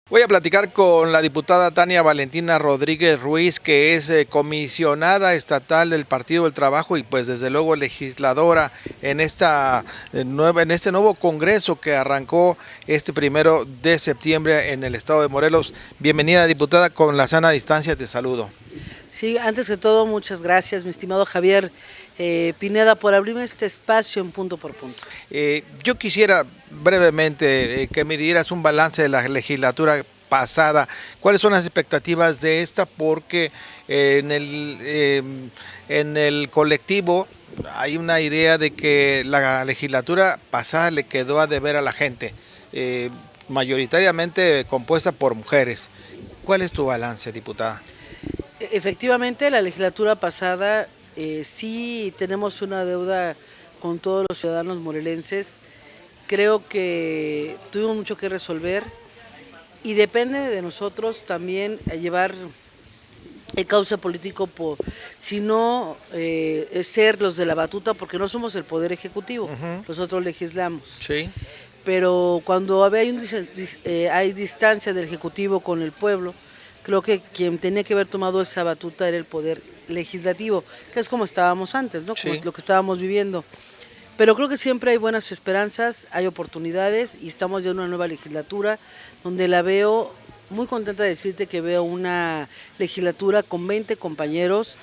Voy a platicar con la diputada Tania Valentina Rodríguez Ruiz, que es comisionada estatal del Partido del Trabajo y pues desde luego legisladora en este nuevo congreso que arrancó este 1 de septiembre en el estado de Morelos. Bienvenida, diputada, con la sana distancia te saludo. Sí, antes que todo, muchas gracias, mi estimado Javier Pineda, por abrirme este espacio en Punto por Punto. Yo quisiera brevemente que me dieras un balance de la legislatura pasada. ¿Cuáles son las expectativas de esta? Porque en el colectivo hay una idea de que la legislatura pasada le quedó a deber a la gente, mayoritariamente compuesta por mujeres. ¿Cuál es tu balance, diputada? Efectivamente, la legislatura pasada sí tenemos una deuda con todos los ciudadanos morelenses. Creo que tuvimos mucho que resolver y depende de nosotros también llevar el cauce político, sino ser los de la batuta, porque no somos el poder ejecutivo, nosotros legislamos. Sí. Pero cuando hay distancia del ejecutivo con el pueblo, creo que quien tenía que haber tomado esa batuta era el poder legislativo, que es como estábamos antes, ¿no? Como lo que estábamos viviendo. Pero creo que siempre hay buenas esperanzas, hay oportunidades y estamos ya en una nueva legislatura donde la veo muy contenta de decirte que veo una legislatura con 20 compañeros,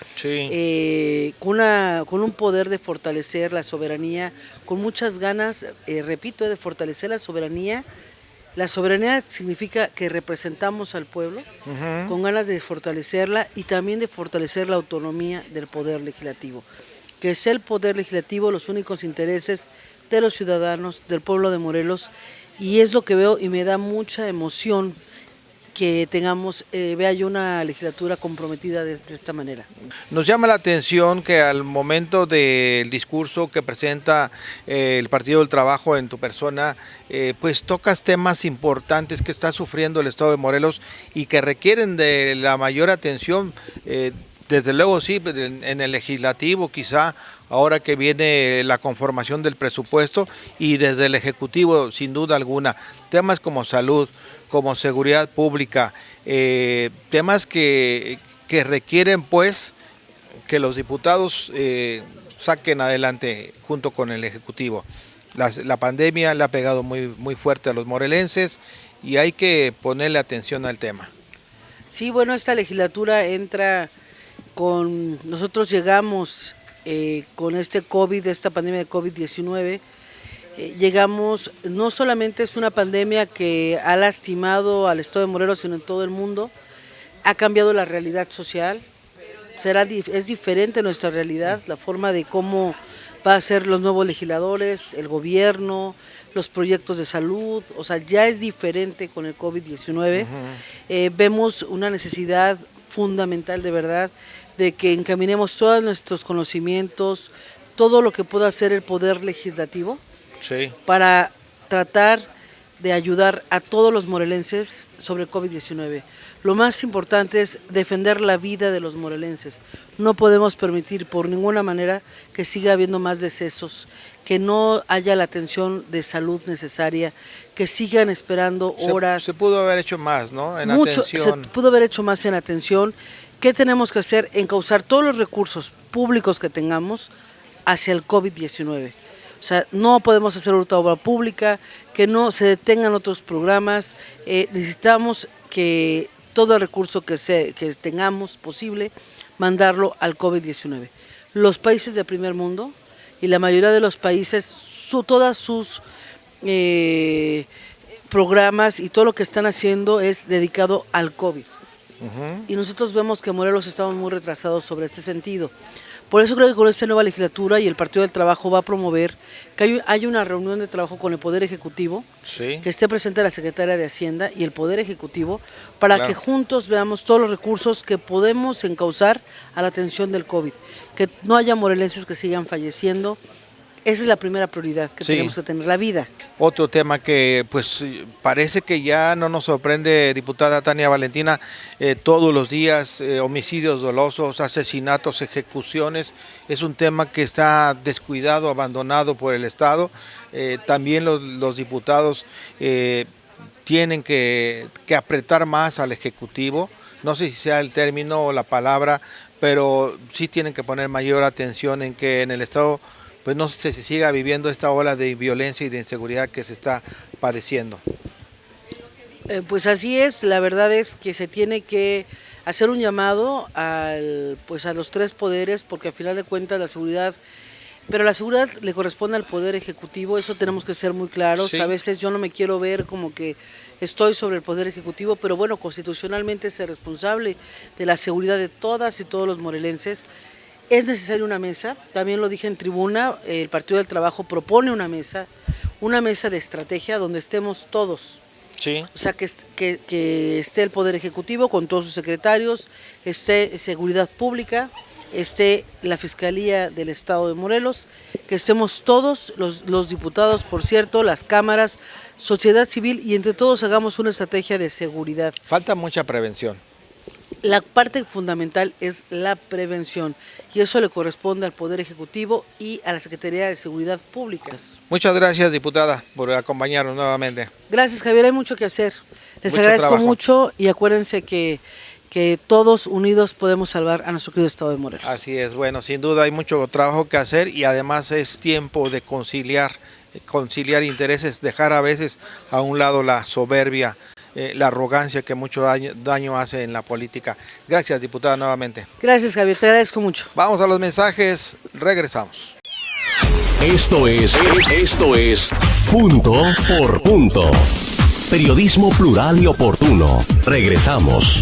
con un poder de fortalecer la soberanía, con muchas ganas, repito, de fortalecer la soberanía. La soberanía significa que representamos al pueblo, con ganas de fortalecerla y también de fortalecer la autonomía del poder legislativo, que es el poder legislativo los únicos intereses de los ciudadanos, del pueblo de Morelos, y es lo que veo y me da mucha emoción que tengamos, vea yo una legislatura comprometida de esta manera. Nos llama la atención que al momento del discurso que presenta el Partido del Trabajo en tu persona, pues tocas temas importantes que está sufriendo el estado de Morelos y que requieren de la mayor atención, desde luego sí, en el legislativo quizá, ahora que viene la conformación del presupuesto, y desde el Ejecutivo sin duda alguna, temas como salud, como seguridad pública, temas que requieren pues que los diputados saquen adelante junto con el Ejecutivo. La pandemia le ha pegado muy fuerte a los morelenses y hay que ponerle atención al tema. Sí, bueno, esta legislatura entra nosotros llegamos con este COVID, esta pandemia de COVID-19, llegamos, no solamente es una pandemia que ha lastimado al estado de Morelos, sino en todo el mundo, ha cambiado la realidad social, es diferente nuestra realidad, la forma de cómo va a ser los nuevos legisladores, el gobierno, los proyectos de salud, o sea, ya es diferente con el COVID-19. Vemos una necesidad fundamental de verdad de que encaminemos todos nuestros conocimientos, todo lo que pueda hacer el poder legislativo, para tratar de ayudar a todos los morelenses sobre el COVID-19. Lo más importante es defender la vida de los morelenses. No podemos permitir por ninguna manera que siga habiendo más decesos, que no haya la atención de salud necesaria, que sigan esperando horas. Se pudo haber hecho más, ¿no? En atención. Se pudo haber hecho más en atención. ¿Qué tenemos que hacer? Encauzar todos los recursos públicos que tengamos hacia el COVID-19. O sea, no podemos hacer otra obra pública, que no se detengan otros programas. Necesitamos que todo el recurso que tengamos posible, mandarlo al COVID-19. Los países de primer mundo y la mayoría de los países, todas sus programas y todo lo que están haciendo es dedicado al COVID. Y nosotros vemos que Morelos estamos muy retrasados sobre este sentido. Por eso creo que con esta nueva legislatura y el Partido del Trabajo va a promover que haya una reunión de trabajo con el Poder Ejecutivo, que esté presente la Secretaria de Hacienda y el Poder Ejecutivo, para que juntos veamos todos los recursos que podemos encauzar a la atención del COVID. Que no haya morelenses que sigan falleciendo. Esa es la primera prioridad que tenemos que tener, la vida. Otro tema que pues parece que ya no nos sorprende, diputada Tania Valentina, todos los días homicidios dolosos, asesinatos, ejecuciones, es un tema que está descuidado, abandonado por el Estado. También los diputados tienen que apretar más al Ejecutivo, no sé si sea el término o la palabra, pero sí tienen que poner mayor atención en que en el Estado pues no se siga viviendo esta ola de violencia y de inseguridad que se está padeciendo. Pues así es, la verdad es que se tiene que hacer un llamado a los tres poderes, porque al final de cuentas la seguridad le corresponde al Poder Ejecutivo, eso tenemos que ser muy claros. A veces yo no me quiero ver como que estoy sobre el Poder Ejecutivo, pero bueno, constitucionalmente es el responsable de la seguridad de todas y todos los morelenses. Es necesaria una mesa, también lo dije en tribuna, el Partido del Trabajo propone una mesa de estrategia donde estemos todos. Sí. O sea, que esté el Poder Ejecutivo con todos sus secretarios, esté Seguridad Pública, esté la Fiscalía del Estado de Morelos, que estemos todos, los diputados, por cierto, las cámaras, sociedad civil, y entre todos hagamos una estrategia de seguridad. Falta mucha prevención. La parte fundamental es la prevención y eso le corresponde al Poder Ejecutivo y a la Secretaría de Seguridad Pública. Muchas gracias, diputada, por acompañarnos nuevamente. Gracias, Javier, hay mucho que hacer. Les agradezco trabajo. mucho y acuérdense que todos unidos podemos salvar a nuestro querido Estado de Morelos. Así es, bueno, sin duda hay mucho trabajo que hacer y además es tiempo de conciliar intereses, dejar a veces a un lado la soberbia, la arrogancia que mucho daño hace en la política. Gracias, diputada, nuevamente. Gracias, Javier, te agradezco mucho. Vamos a los mensajes, regresamos. Esto es Punto por Punto. Periodismo plural y oportuno. Regresamos.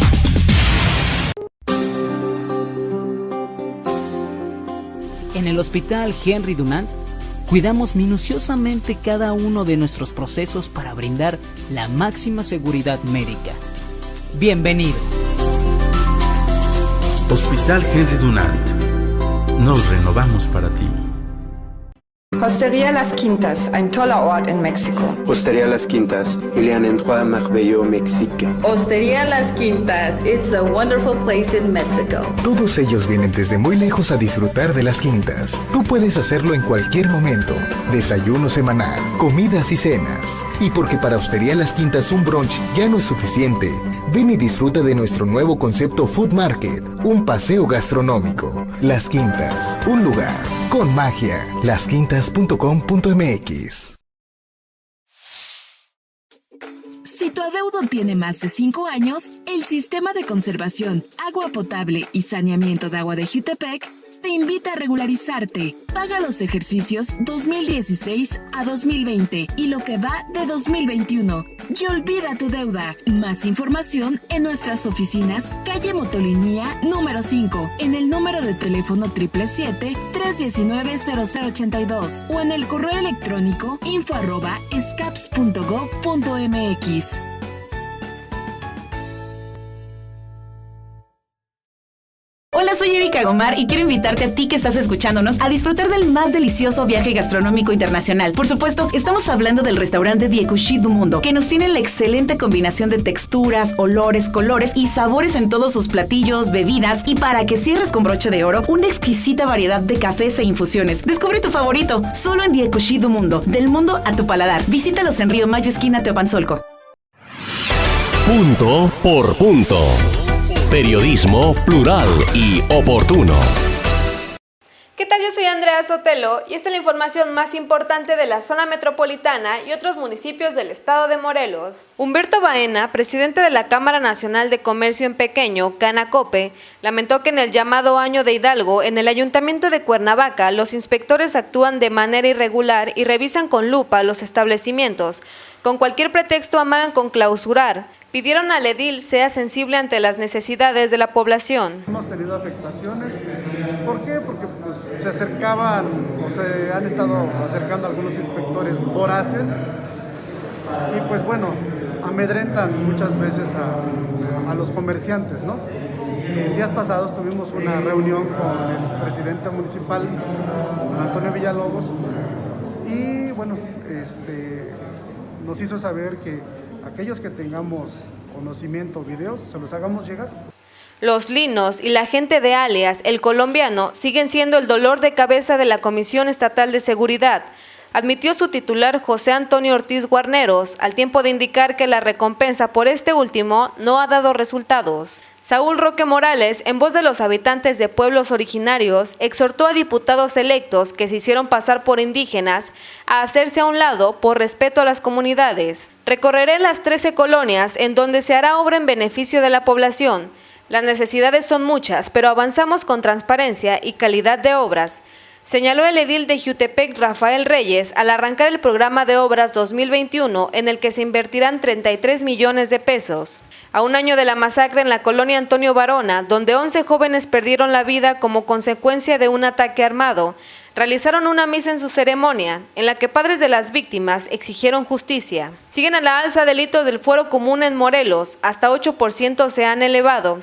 En el Hospital Henry Dunant cuidamos minuciosamente cada uno de nuestros procesos para brindar la máxima seguridad médica. Bienvenido. Hospital Henry Dunant. Nos renovamos para ti. Hostería Las Quintas, ein toller Ort in Mexiko. Hostería Las Quintas, il y a un endroit merveilleux au Mexique. Hostería Las Quintas, it's a wonderful place in Mexico. Todos ellos vienen desde muy lejos a disfrutar de Las Quintas. Tú puedes hacerlo en cualquier momento. Desayuno semanal, comidas y cenas. Y porque para Hostería Las Quintas un brunch ya no es suficiente, ven y disfruta de nuestro nuevo concepto Food Market, un paseo gastronómico. Las Quintas, un lugar con magia. lasquintas.com.mx. Si tu adeudo tiene más de 5 años, el Sistema de Conservación, Agua Potable y Saneamiento de Agua de Jutepec te invita a regularizarte. Paga los ejercicios 2016 a 2020 y lo que va de 2021. Y olvida tu deuda. Más información en nuestras oficinas, calle Motolinía, número 5, en el número de teléfono 777-319-0082 o en el correo electrónico info@scaps.gov.mx. Hola, soy Erika Cagomar y quiero invitarte a ti que estás escuchándonos a disfrutar del más delicioso viaje gastronómico internacional. Por supuesto, estamos hablando del restaurante Diekushi du Mundo, que nos tiene la excelente combinación de texturas, olores, colores y sabores en todos sus platillos, bebidas y para que cierres con broche de oro, una exquisita variedad de cafés e infusiones. Descubre tu favorito, solo en Diekushi du Mundo, del mundo a tu paladar. Visítalos en Río Mayo, esquina Teopanzolco. Punto por punto. Periodismo plural y oportuno. ¿Qué tal? Yo soy Andrea Sotelo y esta es la información más importante de la zona metropolitana y otros municipios del estado de Morelos. Humberto Baena, presidente de la Cámara Nacional de Comercio en Pequeño, Canacope, lamentó que en el llamado Año de Hidalgo, en el Ayuntamiento de Cuernavaca, los inspectores actúan de manera irregular y revisan con lupa los establecimientos. Con cualquier pretexto amagan con clausurar. Pidieron al edil sea sensible ante las necesidades de la población. Hemos tenido afectaciones. ¿Por qué? Porque pues, se acercaban o se han estado acercando algunos inspectores voraces y pues bueno, amedrentan muchas veces a los comerciantes, ¿no? En días pasados tuvimos una reunión con el presidente municipal, Antonio Villalobos, y bueno, nos hizo saber que aquellos que tengamos conocimiento, videos, se los hagamos llegar. Los linos y la gente de alias El Colombiano siguen siendo el dolor de cabeza de la Comisión Estatal de Seguridad, admitió su titular José Antonio Ortiz Guarneros, al tiempo de indicar que la recompensa por este último no ha dado resultados. Saúl Roque Morales, en voz de los habitantes de pueblos originarios, exhortó a diputados electos que se hicieron pasar por indígenas a hacerse a un lado por respeto a las comunidades. Recorreré las 13 colonias en donde se hará obra en beneficio de la población. Las necesidades son muchas, pero avanzamos con transparencia y calidad de obras, señaló el edil de Jiutepec, Rafael Reyes, al arrancar el programa de obras 2021, en el que se invertirán 33 millones de pesos. A un año de la masacre en la colonia Antonio Varona, donde 11 jóvenes perdieron la vida como consecuencia de un ataque armado, realizaron una misa en su ceremonia, en la que padres de las víctimas exigieron justicia. Siguen a la alza delitos del fuero común en Morelos, hasta 8% se han elevado.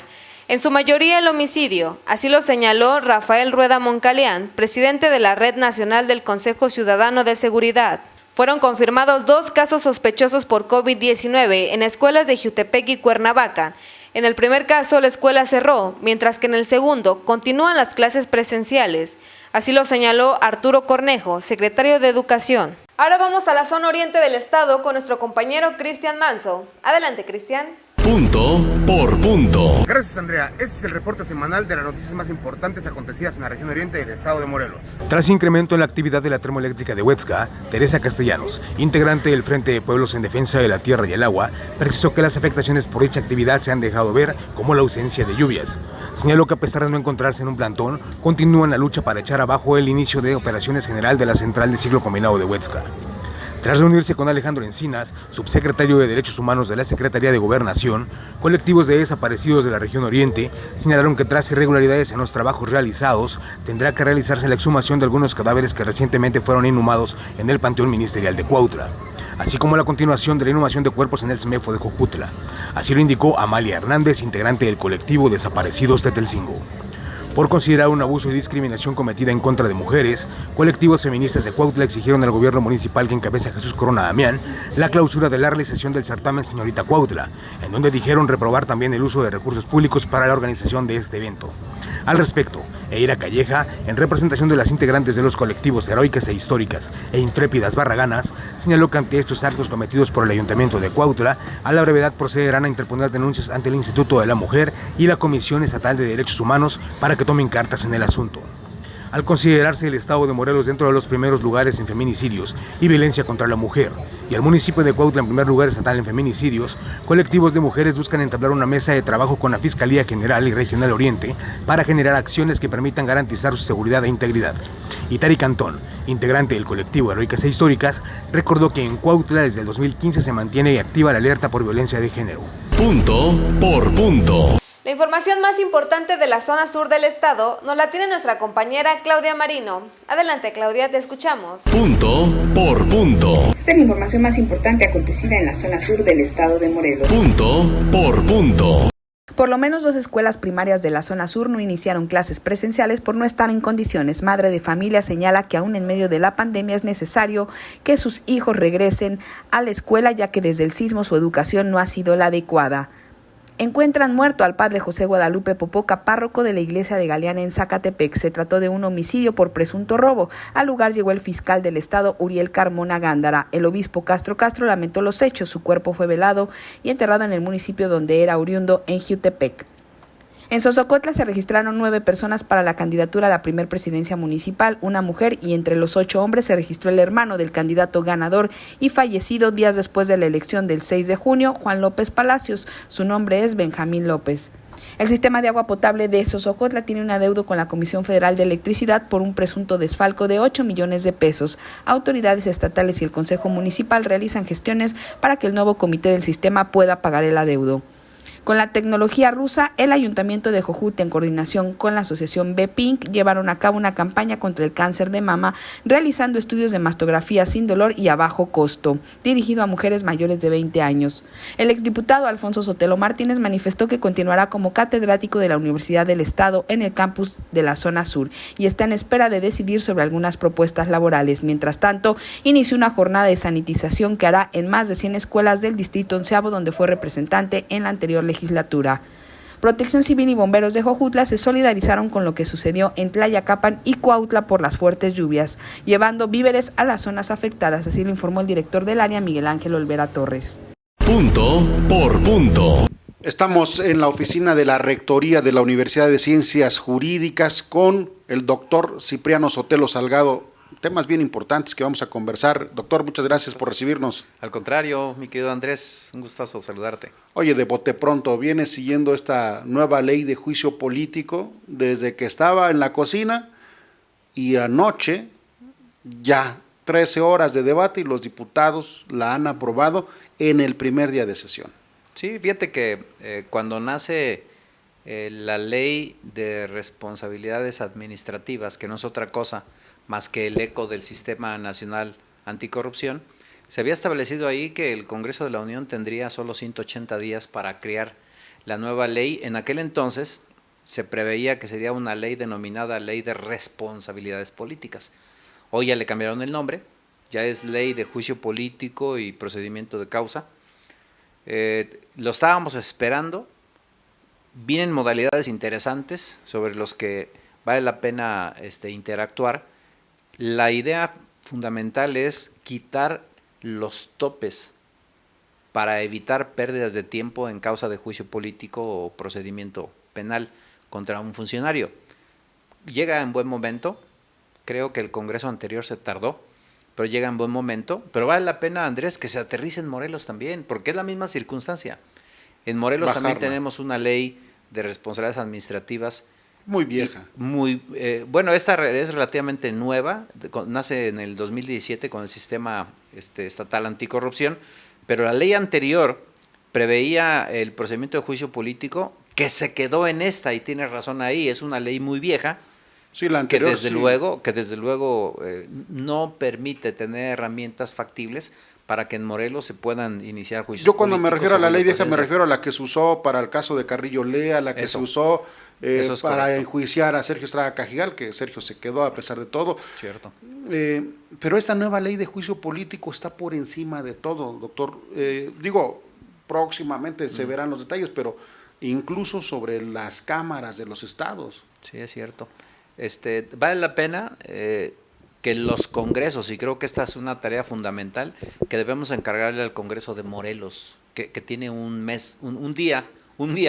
En su mayoría el homicidio, así lo señaló Rafael Rueda Moncaleán, presidente de la Red Nacional del Consejo Ciudadano de Seguridad. Fueron confirmados 2 casos sospechosos por COVID-19 en escuelas de Jiutepec y Cuernavaca. En el primer caso, la escuela cerró, mientras que en el segundo continúan las clases presenciales. Así lo señaló Arturo Cornejo, secretario de Educación. Ahora vamos a la zona oriente del estado con nuestro compañero Cristian Manso. Adelante, Cristian. Punto por punto. Gracias, Andrea. Este es el reporte semanal de las noticias más importantes acontecidas en la región oriente del estado de Morelos. Tras incremento en la actividad de la termoeléctrica de Huetzca, Teresa Castellanos, integrante del Frente de Pueblos en Defensa de la Tierra y el Agua, precisó que las afectaciones por dicha actividad se han dejado ver, como la ausencia de lluvias. Señaló que a pesar de no encontrarse en un plantón, continúan la lucha para echar abajo el inicio de operaciones general de la central de ciclo combinado de Huetzca. Tras reunirse con Alejandro Encinas, subsecretario de Derechos Humanos de la Secretaría de Gobernación, colectivos de desaparecidos de la región oriente señalaron que tras irregularidades en los trabajos realizados, tendrá que realizarse la exhumación de algunos cadáveres que recientemente fueron inhumados en el Panteón Ministerial de Cuautla, así como la continuación de la inhumación de cuerpos en el CEMEFO de Jojutla. Así lo indicó Amalia Hernández, integrante del colectivo Desaparecidos de Telcingo. Por considerar un abuso y discriminación cometida en contra de mujeres, colectivos feministas de Cuautla exigieron al gobierno municipal que encabeza Jesús Corona Damián la clausura de la realización del certamen Señorita Cuautla, en donde dijeron reprobar también el uso de recursos públicos para la organización de este evento. Al respecto, Eira Calleja, en representación de las integrantes de los colectivos Heroicas e Históricas e Intrépidas Barraganas, señaló que ante estos actos cometidos por el Ayuntamiento de Cuautla, a la brevedad procederán a interponer denuncias ante el Instituto de la Mujer y la Comisión Estatal de Derechos Humanos para que tomen cartas en el asunto. Al considerarse el estado de Morelos dentro de los primeros lugares en feminicidios y violencia contra la mujer, y el municipio de Cuautla en primer lugar estatal en feminicidios, colectivos de mujeres buscan entablar una mesa de trabajo con la Fiscalía General y Regional Oriente para generar acciones que permitan garantizar su seguridad e integridad. Itari Cantón, integrante del colectivo Heroicas e Históricas, recordó que en Cuautla desde el 2015 se mantiene activa la alerta por violencia de género. Punto por punto. La información más importante de la zona sur del estado nos la tiene nuestra compañera Claudia Marino. Adelante, Claudia, te escuchamos. Punto por punto. Esta es la información más importante acontecida en la zona sur del estado de Morelos. Punto por punto. Por lo menos 2 escuelas primarias de la zona sur no iniciaron clases presenciales por no estar en condiciones. Madre de familia señala que aún en medio de la pandemia es necesario que sus hijos regresen a la escuela, ya que desde el sismo su educación no ha sido la adecuada. Encuentran muerto al padre José Guadalupe Popoca, párroco de la iglesia de Galeana en Zacatepec. Se trató de un homicidio por presunto robo. Al lugar llegó el fiscal del estado, Uriel Carmona Gándara. El obispo Castro lamentó los hechos. Su cuerpo fue velado y enterrado en el municipio donde era oriundo, en Jiutepec. En Sosocotla se registraron 9 personas para la candidatura a la primer presidencia municipal, una mujer, y entre los 8 hombres se registró el hermano del candidato ganador y fallecido días después de la elección del 6 de junio, Juan López Palacios. Su nombre es Benjamín López. El sistema de agua potable de Sosocotla tiene un adeudo con la Comisión Federal de Electricidad por un presunto desfalco de 8 millones de pesos. Autoridades estatales y el Consejo Municipal realizan gestiones para que el nuevo comité del sistema pueda pagar el adeudo. Con la tecnología rusa, el Ayuntamiento de Jojutla, en coordinación con la asociación BPINC, llevaron a cabo una campaña contra el cáncer de mama, realizando estudios de mastografía sin dolor y a bajo costo, dirigido a mujeres mayores de 20 años. El exdiputado Alfonso Sotelo Martínez manifestó que continuará como catedrático de la Universidad del Estado en el campus de la zona sur y está en espera de decidir sobre algunas propuestas laborales. Mientras tanto, inició una jornada de sanitización que hará en más de 100 escuelas del Distrito 11º, donde fue representante en la anterior legislatura. Protección Civil y bomberos de Jojutla se solidarizaron con lo que sucedió en Tlayacapan y Cuautla por las fuertes lluvias, llevando víveres a las zonas afectadas, así lo informó el director del área, Miguel Ángel Olvera Torres. Punto por punto. Estamos en la oficina de la Rectoría de la Universidad de Ciencias Jurídicas con el doctor Cipriano Sotelo Salgado. Temas bien importantes que vamos a conversar. Doctor, muchas gracias por recibirnos. Al contrario, mi querido Andrés, un gustazo saludarte. Oye, de bote pronto, vienes siguiendo esta nueva ley de juicio político desde que estaba en la cocina y anoche ya 13 horas de debate y los diputados la han aprobado en el primer día de sesión. Sí, fíjate que cuando nace la ley de responsabilidades administrativas, que no es otra cosa más que el eco del Sistema Nacional Anticorrupción, se había establecido ahí que el Congreso de la Unión tendría solo 180 días para crear la nueva ley. En aquel entonces se preveía que sería una ley denominada Ley de Responsabilidades Políticas. Hoy ya le cambiaron el nombre, ya es Ley de Juicio Político y Procedimiento de Causa. Lo estábamos esperando, vienen modalidades interesantes sobre los que vale la pena interactuar. La idea fundamental es quitar los topes para evitar pérdidas de tiempo en causa de juicio político o procedimiento penal contra un funcionario. Llega en buen momento, creo que el Congreso anterior se tardó, pero llega en buen momento, pero vale la pena, Andrés, que se aterrice en Morelos también, porque es la misma circunstancia. En Morelos también tenemos una ley de responsabilidades administrativas muy vieja. Bueno, esta es relativamente nueva, nace en el 2017 con el sistema estatal anticorrupción, pero la ley anterior preveía el procedimiento de juicio político que se quedó en esta, y tiene razón ahí, es una ley muy vieja, sí, la anterior, que desde luego no permite tener herramientas factibles para que en Morelos se puedan iniciar juicios. Yo cuando me refiero a la ley vieja me refiero a la que se usó para el caso de Carrillo Lea, la que se usó para enjuiciar a Sergio Estrada Cajigal, que Sergio se quedó a pesar de todo. Cierto. Pero esta nueva ley de juicio político está por encima de todo, doctor. Próximamente se verán los detalles, pero incluso sobre las cámaras de los estados. Sí, es cierto. Vale la pena que los congresos, y creo que esta es una tarea fundamental, que debemos encargarle al Congreso de Morelos, que tiene un día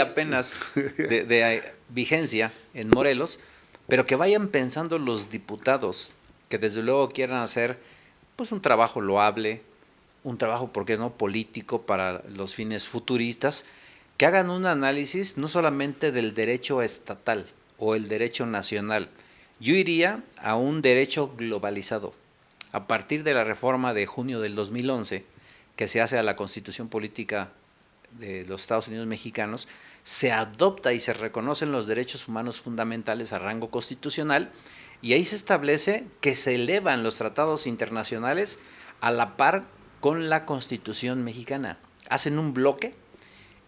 apenas de vigencia en Morelos, pero que vayan pensando los diputados, que desde luego quieran hacer pues un trabajo loable, un trabajo, ¿por qué no?, político para los fines futuristas, que hagan un análisis no solamente del derecho estatal o el derecho nacional. Yo iría a un derecho globalizado. A partir de la reforma de junio del 2011, que se hace a la Constitución Política de los Estados Unidos Mexicanos, se adopta y se reconocen los derechos humanos fundamentales a rango constitucional, y ahí se establece que se elevan los tratados internacionales a la par con la Constitución mexicana. Hacen un bloque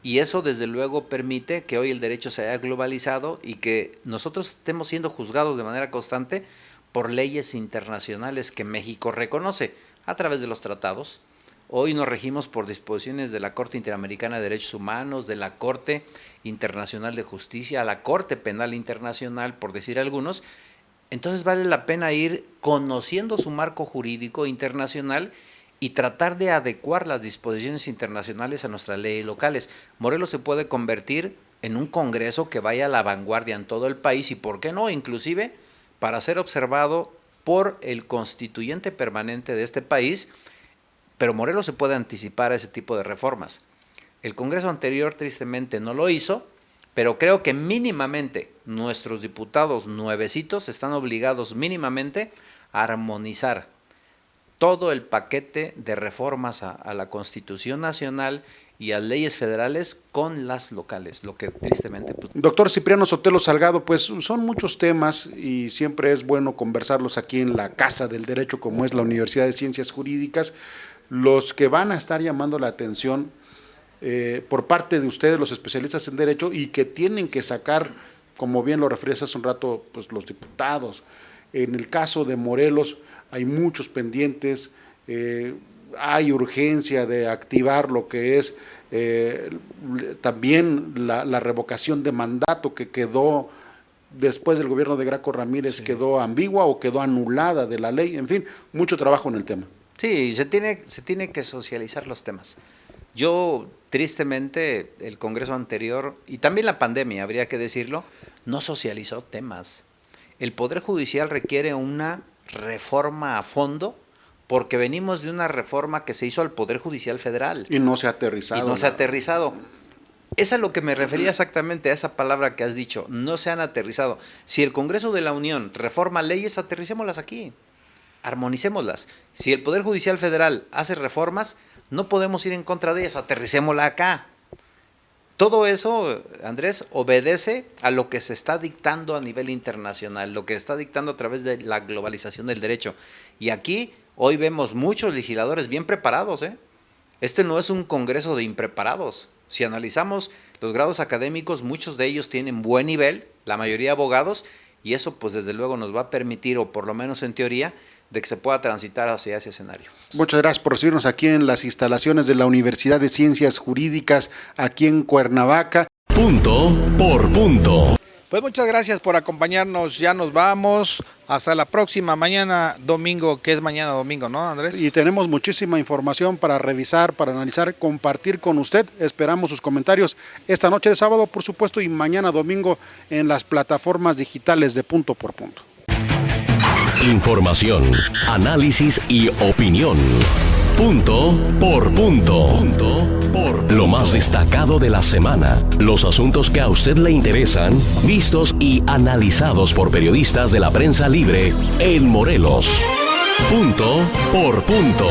Y eso desde luego permite que hoy el derecho se haya globalizado y que nosotros estemos siendo juzgados de manera constante por leyes internacionales que México reconoce a través de los tratados. Hoy nos regimos por disposiciones de la Corte Interamericana de Derechos Humanos, de la Corte Internacional de Justicia, la Corte Penal Internacional, por decir algunos. Entonces vale la pena ir conociendo su marco jurídico internacional y tratar de adecuar las disposiciones internacionales a nuestras leyes locales. Morelos se puede convertir en un congreso que vaya a la vanguardia en todo el país y, ¿por qué no?, inclusive para ser observado por el constituyente permanente de este país, pero Morelos se puede anticipar a ese tipo de reformas. El Congreso anterior tristemente no lo hizo, pero creo que mínimamente nuestros diputados nuevecitos están obligados mínimamente a armonizar todo el paquete de reformas a la Constitución Nacional y a leyes federales con las locales, lo que tristemente... Doctor Cipriano Sotelo Salgado, pues son muchos temas y siempre es bueno conversarlos aquí en la Casa del Derecho, como es la Universidad de Ciencias Jurídicas. Los que van a estar llamando la atención por parte de ustedes, los especialistas en Derecho, y que tienen que sacar, como bien lo referías hace un rato, pues los diputados. En el caso de Morelos hay muchos pendientes, hay urgencia de activar lo que es también la revocación de mandato que quedó después del gobierno de Graco Ramírez, quedó ambigua o quedó anulada de la ley, en fin, mucho trabajo en el tema. Sí, se tiene que socializar los temas. Yo, tristemente, el Congreso anterior, y también la pandemia, habría que decirlo, no socializó temas. El Poder Judicial requiere una reforma a fondo, porque venimos de una reforma que se hizo al Poder Judicial Federal. Y no se ha aterrizado. Es a lo que me refería exactamente, a esa palabra que has dicho, no se han aterrizado. Si el Congreso de la Unión reforma leyes, aterricémoslas aquí, armonicémoslas. Si el Poder Judicial Federal hace reformas, no podemos ir en contra de ellas, aterricémosla acá. Todo eso, Andrés, obedece a lo que se está dictando a nivel internacional, lo que está dictando a través de la globalización del derecho. Y aquí hoy vemos muchos legisladores bien preparados, ¿eh? Este no es un congreso de impreparados. Si analizamos los grados académicos, muchos de ellos tienen buen nivel, la mayoría abogados, y eso pues desde luego nos va a permitir, o por lo menos en teoría, de que se pueda transitar hacia ese escenario. Muchas gracias por recibirnos aquí en las instalaciones de la Universidad de Ciencias Jurídicas, aquí en Cuernavaca. Punto por punto. Pues muchas gracias por acompañarnos, ya nos vamos, hasta la próxima, mañana domingo, que es mañana domingo, ¿no, Andrés? Y tenemos muchísima información para revisar, para analizar, compartir con usted, esperamos sus comentarios esta noche de sábado, por supuesto, y mañana domingo en las plataformas digitales de Punto por Punto. Información, análisis y opinión. Punto por punto. Lo más destacado de la semana. Los asuntos que a usted le interesan, vistos y analizados por periodistas de la prensa libre en Morelos. Punto por punto.